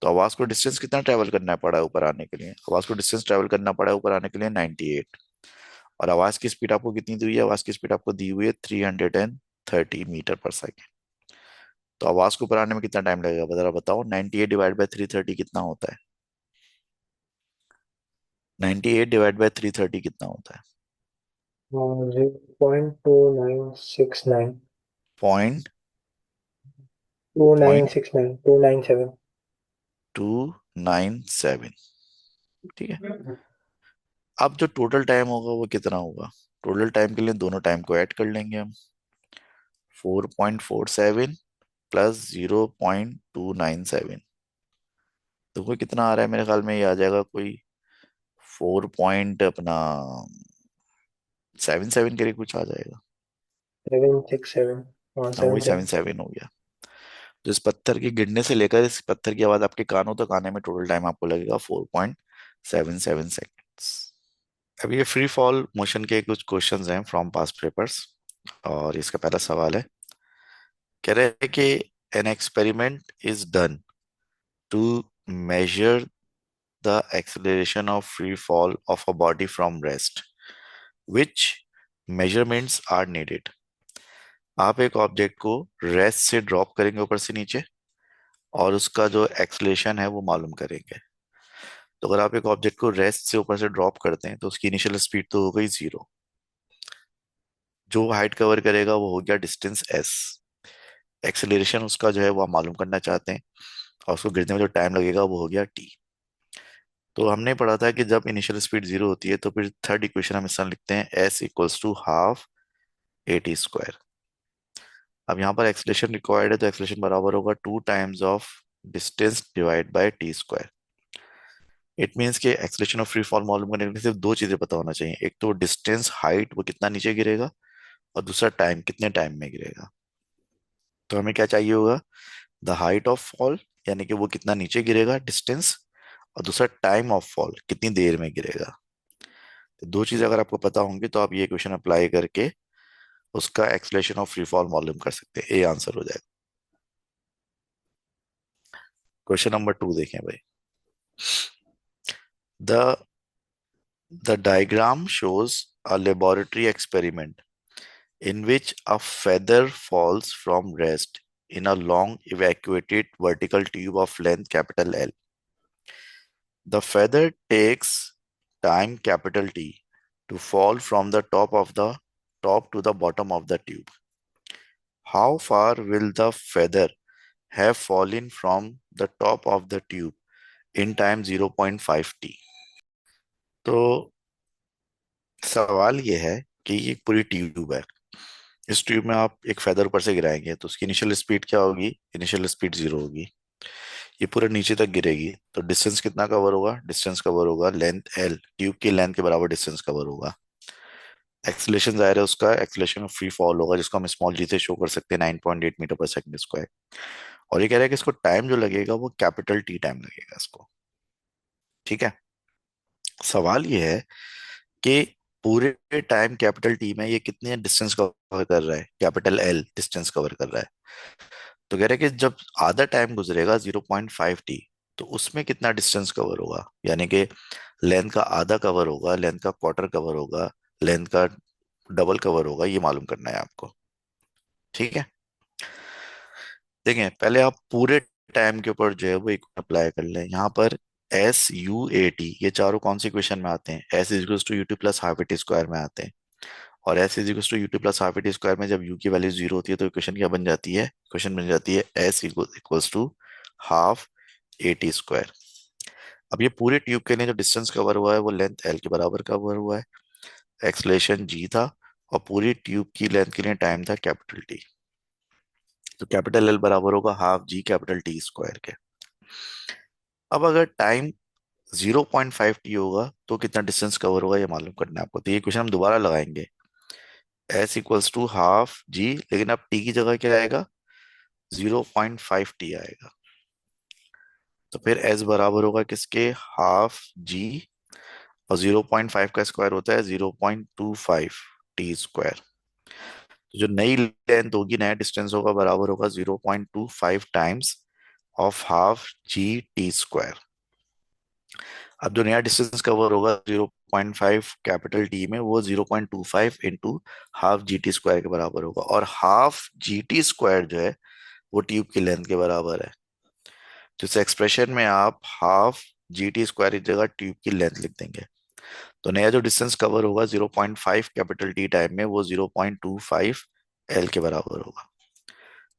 तो आवाज को डिस्टेंस कितना ट्रेवल करना पड़ा है ऊपर आने के लिए, आवाज को डिस्टेंस ट्रेवल करना पड़ा है ऊपर आने के लिए 98। और आवाज की स्पीड आपको कितनी दी हुई है, आवाज की स्पीड आपको दी हुई है 330 मीटर पर सेकेंड। तो आवाज को ऊपर आने में कितना टाइम लगेगा जरा बताओ। 98 डिवाइड बाय 330 कितना होता है। 98 डिवाइड बाय 330 कितना होता है। 0.2969। पॉइंट 297। 297। ठीक है। अब जो टोटल टाइम होगा वो कितना होगा। टोटल टाइम के लिए दोनों टाइम को ऐड कर लेंगे हम। 4.47 प्लस 0.297, तो कोई कितना आ रहा है, मेरे ख्याल में ये आ जाएगा कोई 4 पॉइंट अपना 77 के लिए कुछ आ जाएगा। 767। हाँ, हाँ वही 77। 77 हो गया। तो इस पत्थर के गिरने से लेकर इस पत्थर की आवाज आपके कानों तक आने में टोटल टाइम आपको लगेगा 4.77 सेकेंड्स। अब ये फ्री फॉल मोशन के कुछ क्वेश्चंस हैं फ्रॉम पास्ट पेपर्स। और इसका पहला सवाल है, कह रहे हैं कि an experiment is done to measure the acceleration of free fall of a body from rest. Which measurements are needed? आप एक ऑब्जेक्ट को रेस्ट से ड्रॉप करेंगे ऊपर से नीचे, और उसका जो एक्सलेशन है वो मालूम करेंगे। तो अगर आप एक ऑब्जेक्ट को रेस्ट से ऊपर से ड्रॉप करते हैं तो उसकी इनिशियल स्पीड तो हो गई 0। जो हाइट कवर करेगा वो हो गया डिस्टेंस s। एक्सेलरेशन उसका जो है वो आप मालूम करना चाहते हैं, और उसको गिरने में जो टाइम लगेगा वो हो गया t। तो हमने पढ़ा था कि जब इनिशियल स्पीड 0 होती है तो फिर थर्ड इक्वेशन हम इस तरह लिखते हैं s equals to half A T square. अब यहाँ पर एक्सलेशन रिक्वायर्ड है तो एक्सलेशन बराबर होगा 2 times of distance divide by T square. It means कि एक्सलेशन ऑफ फ्री फॉल मालूम करने के लिए सिर्फ दो चीजें पता होना चाहिए, एक तो डिस्टेंस हाइट वो कितना नीचे गिरेगा, और दूसरा टाइम कितने टाइम में गिरेगा। तो हमें क्या चाहिए होगा, द हाइट ऑफ फॉल, यानी कि वो कितना नीचे गिरेगा डिस्टेंस, और दूसरा टाइम ऑफ फॉल कितनी देर में गिरेगा। तो दो चीजें अगर आपको पता होंगी तो आप ये क्वेश्चन अप्लाई करके उसका एक्सलेशन ऑफ फ्री फॉल मालूम कर सकते हैं। ए आंसर हो जाएगा। क्वेश्चन नंबर 2 देखें भाई। The the diagram shows a laboratory experiment in which a feather falls from rest in a long evacuated vertical tube of length capital L. The feather takes time capital T to fall from the top to the bottom of the tube. How far will the feather have fallen from the top of the tube in time 0.5 t? तो सवाल ये है कि ये पूरी tube है, इस tube में आप एक फेदर ऊपर से गिराएंगे तो उसकी इनिशियल स्पीड क्या होगी, इनिशियल स्पीड 0 होगी। ये पूरा नीचे तक गिरेगी तो डिस्टेंस कितना कवर होगा, डिस्टेंस कवर होगा लेंथ एल, ट्यूब की लेंथ के बराबर डिस्टेंस कवर होगा। एक्सलेशन जाहिर है उसका एक्सलेशन ऑफ फ्री फॉल होगा जिसको हम स्मॉल जी से शो कर सकते हैं 9.8 मीटर पर सेकंड स्क्वायर। और ये कह रहा है कि इसको टाइम जो लगेगा वो कैपिटल टी टाइम लगेगा इसको। ठीक है। सवाल ये है कि पूरे टाइम कैपिटल टी में ये कितने डिस्टेंस कवर कर रहा है, कैपिटल एल डिस्टेंस कवर कर रहा है। तो कह रहे हैं कि जब आधा टाइम गुजरेगा 0.5 टी, तो उसमें कितना डिस्टेंस कवर होगा, यानी कि लेंथ का आधा कवर होगा, लेंथ का क्वार्टर कवर होगा, लेंथ का डबल कवर होगा, ये मालूम करना है आपको। ठीक है। देखें पहले आप पूरे टाइम के ऊपर जो है वो एक अप्लाई कर लें। यहाँ पर एस यू ए टी ये चारों कौन सी इक्वेशन में आते हैं, s is to U T plus half A T square में आते हैं। और s is to U T plus half A T square में जब यू की वैल्यू 0 होती है तो इक्वेशन क्या बन जाती है, इक्वेशन बन जाती है S equals to half A T square. अब ये पूरे ट्यूब के लिए जो डिस्टेंस कवर हुआ है वो लेंथ एल के बराबर कवर हुआ है, एक्सलेशन जी था, और पूरी ट्यूब की लेंथ के लिए टाइम था कैपिटल टी। तो कैपिटल एल बराबर होगा half G capital T square के। अब अगर टाइम 0.5 टी होगा तो कितना डिस्टेंस कवर होगा ये मालूम करना है आपको। तो ये क्वेश्चन हम दोबारा लगाएंगे, एस इक्वल्स टू हाफ जी, लेकिन अब टी की जगह क्या आएगा, 0.5 टी आएगा। तो फिर एस बराबर होगा किसके, हाफ जी, और 0.5 का स्क्वायर होता है 0.25 टी स्क्वायर। तो जो नई लेंथ होगी, नया डिस्टेंस होगा, बराबर होगा 0.25 times of half g t square. अब जो नया डिस्टेंस कवर होगा 0.5 कैपिटल टी में, वो 0.25 into half g t square के बराबर होगा, और हाफ जी टी स्क्वायर जो है वो ट्यूब की लेंथ के बराबर है। तो इस एक्सप्रेशन में आप हाफ जी टी स्क्वायर की जगह ट्यूब की लेंथ लिख देंगे। तो नया जो डिस्टेंस कवर होगा 0.5 कैपिटल टी टाइम में, वो 0.25 एल के बराबर होगा।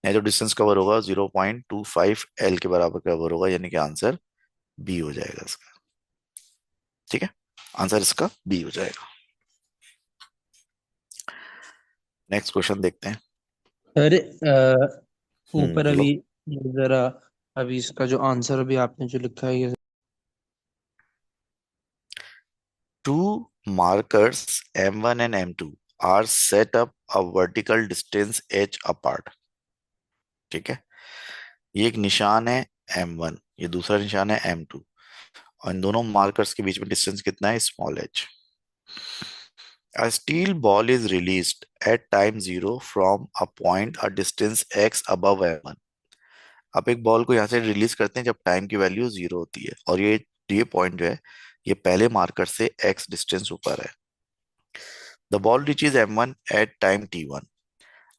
नया जो डिस्टेंस कवर होगा 0.25 एल के बराबर कवर होगा, यानी कि आंसर बी हो जाएगा इसका। ठीक है, आंसर इसका बी हो जाएगा। नेक्स्ट क्वेश्चन देखते हैं। अरे ऊपर बोलो। अभी जरा, अभी इसका जो आंसर अभी आपने जो लिखा है ये। Two markers M1 and M2 are set up a vertical distance h apart. ठीक है, ये एक निशान है M1, ये दूसरा निशान है M2, और इन दोनों मार्कर्स के बीच में डिस्टेंस कितना है, small h. A steel ball is released at time 0 from a point a distance x above M1. आप एक बॉल को यहाँ से रिलीज करते हैं जब टाइम की वैल्यू 0 होती है, और ये पॉइंट जो है ये पहले मार्कर से x डिस्टेंस ऊपर है। The ball reaches M1 at time t1.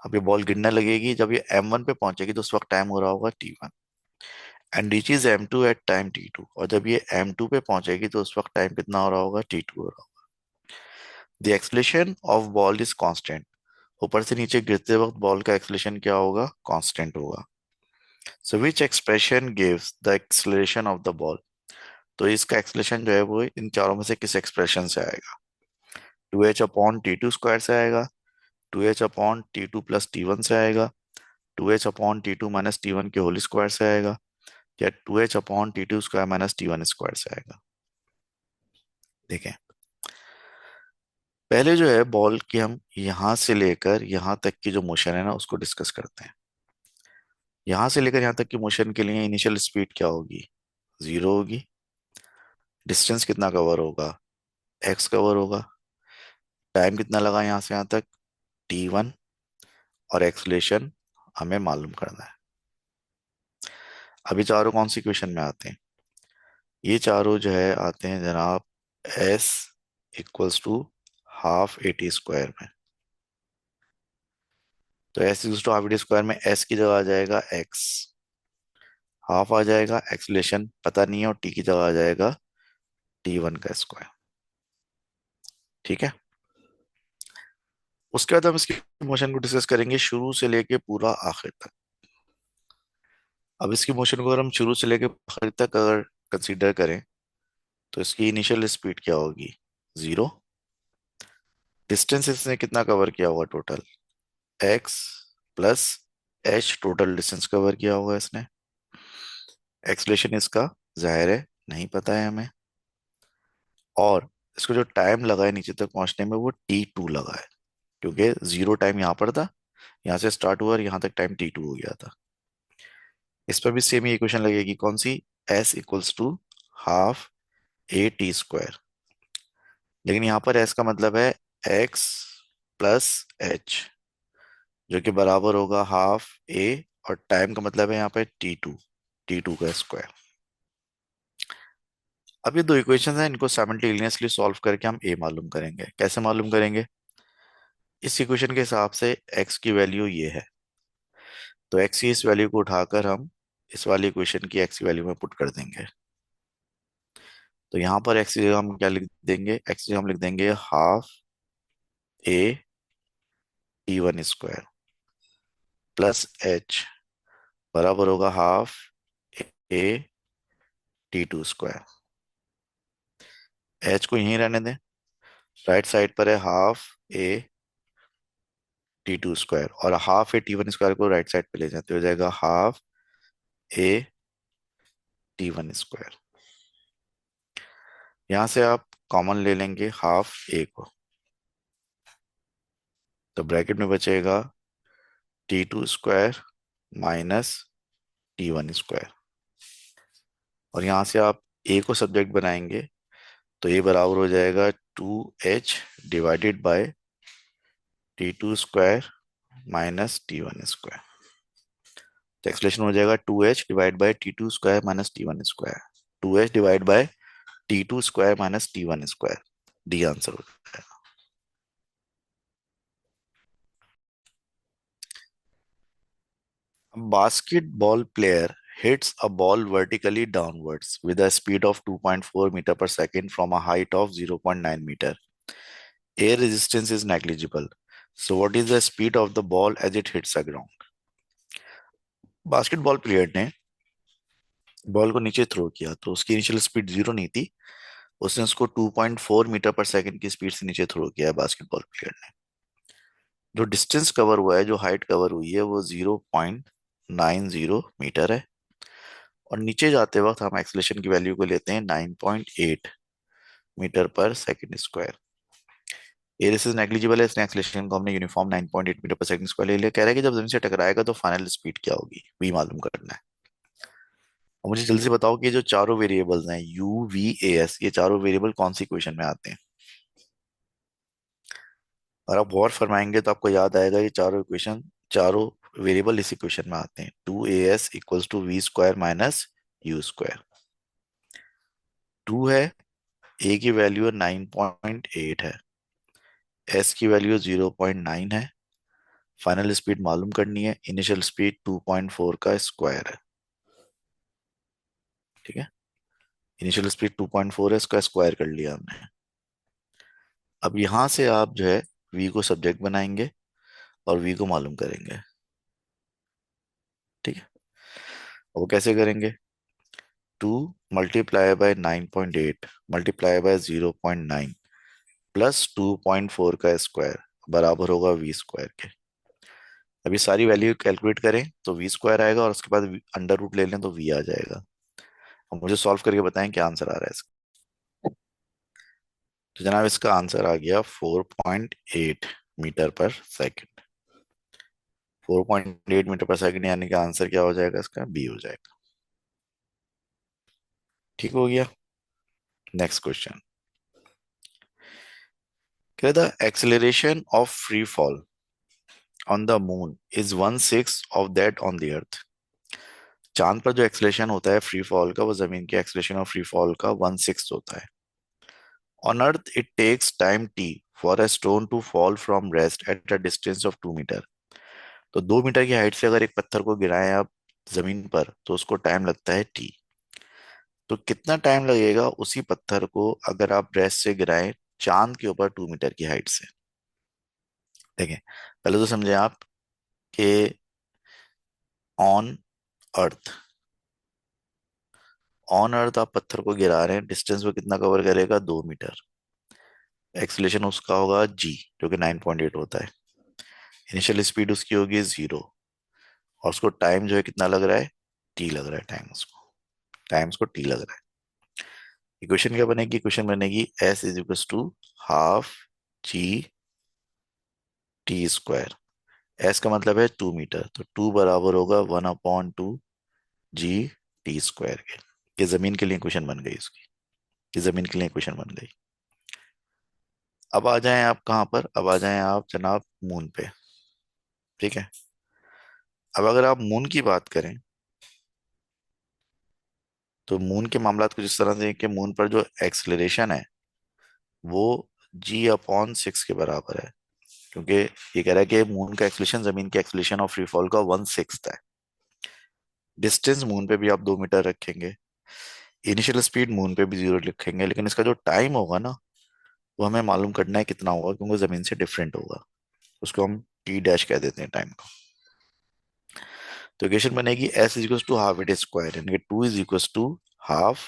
अब ये बॉल गिरने लगेगी जब ये M1 पे पहुंचेगी, तो उस वक्त टाइम हो रहा होगा t1, and reaches M2 at time t2, और जब ये M2 पे पहुंचेगी तो उस वक्त टाइम कितना हो रहा होगा, t2 हो रहा होगा। The acceleration of ball is constant. ऊपर से नीचे गिरते वक्त बॉल का एक्सलेशन क्या होगा, कांस्टेंट होगा। So which expression gives the acceleration of the ball. तो इसका एक्सलेशन जो है वो इन चारों में से किस एक्सप्रेशन से आएगा, 2h अपॉन t2 स्क्वायर से आएगा, 2h upon t2 plus t1 से आएगा, 2h upon t2 minus t1 के होल स्क्वायर से आएगा, या 2h upon t2 square minus t1 square से आएगा। देखें, पहले जो है बॉल की हम यहां से लेकर यहां तक की जो मोशन है ना उसको डिस्कस करते हैं। यहां से लेकर यहां तक की मोशन के लिए इनिशियल स्पीड क्या होगी, 0 होगी। डिस्टेंस कितना कवर होगा, x कवर होगा। टाइम कितना लगा यहां से यहां तक, t1, और एक्सलेशन हमें मालूम करना है। अभी चारों कौन सी इक्वेशन में आते हैं, ये चारों जो है आते हैं जनाब s equals to half A T square में। तो s equals to half A T square में s की जगह आ जाएगा x, हाफ आ जाएगा, एक्सलेशन पता नहीं है, और t की जगह आ जाएगा t1 का स्क्वायर। ठीक है, उसके बाद हम इसकी मोशन को डिस्कस करेंगे शुरू से लेके पूरा आखिर तक। अब इसकी मोशन को अगर हम शुरू से लेके आखिर तक अगर कंसीडर करें, तो इसकी इनिशियल स्पीड क्या होगी, 0। डिस्टेंस इसने कितना कवर किया होगा total, x plus h, total distance cover किया होगा इसने। एक्सलेशन इसका जाहिर है नहीं पता है हमें, और इसको जो टाइम लगा है नीचे तक पहुंचने में वो t2 लगा है, क्योंकि 0 टाइम यहाँ पर था, यहाँ से स्टार्ट हुआ और यहाँ तक टाइम t2 हो गया था। इस पर भी सेम ही इक्वेशन लगेगी, कौन सी, s equals to half A T square, लेकिन यहाँ पर s का मतलब है x प्लस h, जो कि बराबर होगा हाफ ए, और टाइम का मतलब है यहाँ पे टी टू का स्क्वायर। अब ये दो इक्वेशंस हैं, इनको साइमल्टेनियसली सॉल्व करके हम ए मालूम करेंगे। कैसे मालूम करेंगे, इस इक्वेशन के हिसाब से x की वैल्यू ये है, तो x की इस वैल्यू को उठाकर हम इस वाली इक्वेशन की x की वैल्यू में पुट कर देंगे। तो यहाँ पर x की जगह हम क्या लिख देंगे, x की जगह हम लिख देंगे हाफ ए टी1 स्क्वायर प्लस h, बराबर होगा हाफ ए टी टू स्क्वायर। एच को यहीं रहने दें, राइट साइड पर है हाफ ए T2 स्क्वायर, और हाफ ए T1 स्क्वायर को राइट साइड पे ले जाते हो जाएगा हाफ ए T1 स्क्वायर। यहां से आप कॉमन ले लेंगे हाफ ए को, तो ब्रैकेट में बचेगा T2 square minus T1 square, और यहां से आप ए को सब्जेक्ट बनाएंगे तो ये बराबर हो जाएगा 2h divided by T2 square minus T1 square. तो एक्सप्लेशन हो जाएगा 2h divide by T2 square minus T1 square, 2h divide by T2 square minus T1 square, D answer हो जाएगा। Basketball player hits a ball vertically downwards with a speed of 2.4 meter per second from a height of 0.9 meter. Air resistance is negligible. So what is the speed of the ball as it hits the ground? Basketball player ने ball को नीचे throw किया तो उसकी initial speed 0 नहीं थी, उसने उसको 2.4 मीटर पर सेकंड की स्पीड से नीचे थ्रो किया है बास्केटबॉल प्लेयर ने। जो डिस्टेंस कवर हुआ है, जो हाइट कवर हुई है, वो 0.90 मीटर है, और नीचे जाते वक्त हम एक्सलेशन की वैल्यू को लेते हैं 9.8 metre per second square. Air is is negligible है, इसने एक्सलेशन को हमने uniform 9.8 metre per second square ले लिया। कह रहा है कि जब जमीन से टकराएगा तो फाइनल स्पीड क्या होगी, भी मालूम करना है। और मुझे जल्दी से बताओ कि ये जो चारों वेरिएबल्स हैं यू वी ए एस, ये चारों वेरिएबल कौन सी इक्वेशन में आते हैं? और आप गौर फरमाएंगे तो आपको याद आएगा ये चारों इक्वेशन, चारों वेरिएबल इस इक्वेशन में आते हैं। 2as equals to we square minus you square. 2 है, ए की वैल्यू 9.8 है, एस की वैल्यू 0.9 है, फाइनल स्पीड मालूम करनी है, इनिशियल स्पीड 2.4 का स्क्वायर है। ठीक है, इनिशियल स्पीड 2.4 है, इसका स्क्वायर कर लिया हमने। अब यहां से आप जो है v को सब्जेक्ट बनाएंगे और v को मालूम करेंगे। ठीक है, वो कैसे करेंगे? 2 multiply bye 9.8 multiply by 0.9 plus 2.4 का स्क्वायर बराबर होगा वी स्क्वायर के। अभी सारी वैल्यू कैलकुलेट करें तो वी स्क्वायर आएगा, और उसके बाद अंडर रूट ले लें तो वी आ जाएगा। अब मुझे सॉल्व करके बताएं क्या आंसर आ रहा है इसका। तो जनाब इसका आंसर आ गया 4.8 metre per second. 4.8 metre per second, यानी कि आंसर क्या हो जाएगा इसका? बी हो जाएगा। ठीक हो गया। नेक्स्ट क्वेश्चन, क्या the acceleration of free fall on the moon is 1/6 of that on the earth. चांद पर जो एक्सेलरेशन होता है फ्री फॉल का, वो जमीन के एक्सेलरेशन ऑफ फ्री फॉल का 1/6 होता है। On earth it takes time t for a stone to fall from rest at a distance of 2 metre. तो 2 मीटर की हाइट से अगर एक पत्थर को गिराएं आप जमीन पर तो उसको टाइम लगता है टी। तो कितना टाइम लगेगा उसी पत्थर को अगर आप रेस्ट से गिराएं चांद के ऊपर 2 मीटर की हाइट से? देखें, पहले तो समझे आप कि ऑन अर्थ, ऑन अर्थ आप पत्थर को गिरा रहे हैं, डिस्टेंस वो कितना कवर करेगा? 2 मीटर। एक्सीलरेशन उसका होगा जी, जो कि 9.8 होता है। इनिशियल स्पीड उसकी होगी 0, और उसको टाइम जो है कितना लग रहा है? टी लग रहा है टाइम उसको, टाइम उसको टी लग रहा है। इक्वेशन क्या बनेगी? इक्वेशन बनेगी s is equal to half g t square. S का मतलब है 2 मीटर, तो 2 बराबर होगा 1/2 जी टी स्क्वायर के। ये जमीन के लिए इक्वेशन बन गई उसकी, ये जमीन के लिए इक्वेशन बन गई। अब आ जाएं आप कहाँ पर? अब आ जाएं आप जनाब मून पे। ठीक है, अब अगर आप मून की बात करें तो मून के मामला कुछ इस तरह से है कि मून पर जो एक्सेलरेशन है वो g/6 के बराबर है, क्योंकि ये कह रहा है कि मून का एक्सेलरेशन जमीन के एक्सेलरेशन ऑफ फ्री फॉल का 1/6 है। डिस्टेंस मून पे भी आप 2 मीटर रखेंगे, इनिशियल स्पीड मून पे भी 0 लिखेंगे, लेकिन इसका जो टाइम होगा ना वो हमें मालूम करना है कितना होगा, क्योंकि जमीन से डिफरेंट होगा। उसको हम टी डैश कह देते हैं टाइम को। तो इक्वेशन बनेगी s is equal to half it square, यानी कि 2 is equal to half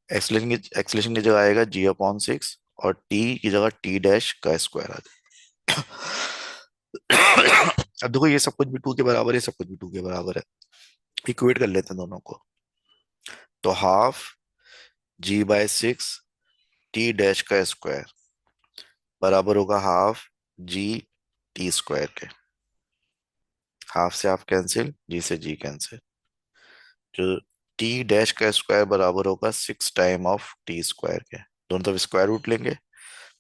acceleration की जगह आएगा जी अपॉन 6 और टी की जगह टी डैश का स्क्वायर आ जाएगा। अब देखो ये सब कुछ भी 2 के बराबर है, सब कुछ भी 2 के बराबर है, इक्वेट कर लेते हैं दोनों को। तो हाफ जी बाय 6 टी डैश का स्क्वायर बराबर होगा हाफ जी टी स्क्वायर के। हाफ से हाफ कैंसिल, जी से जी कैंसिल, जो टी डैश का स्क्वायर बराबर होगा 6 टाइम ऑफ टी स्क्वायर के। दोनों तरफ स्क्वायर रूट लेंगे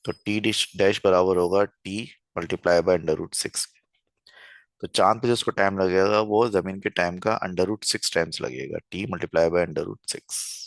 तो टी डैश बराबर होगा t multiply by under root 6। तो चांद पे जिसको टाइम लगेगा वो जमीन के टाइम का अंडर रूट 6 टाइम्स लगेगा, t multiply by under root 6।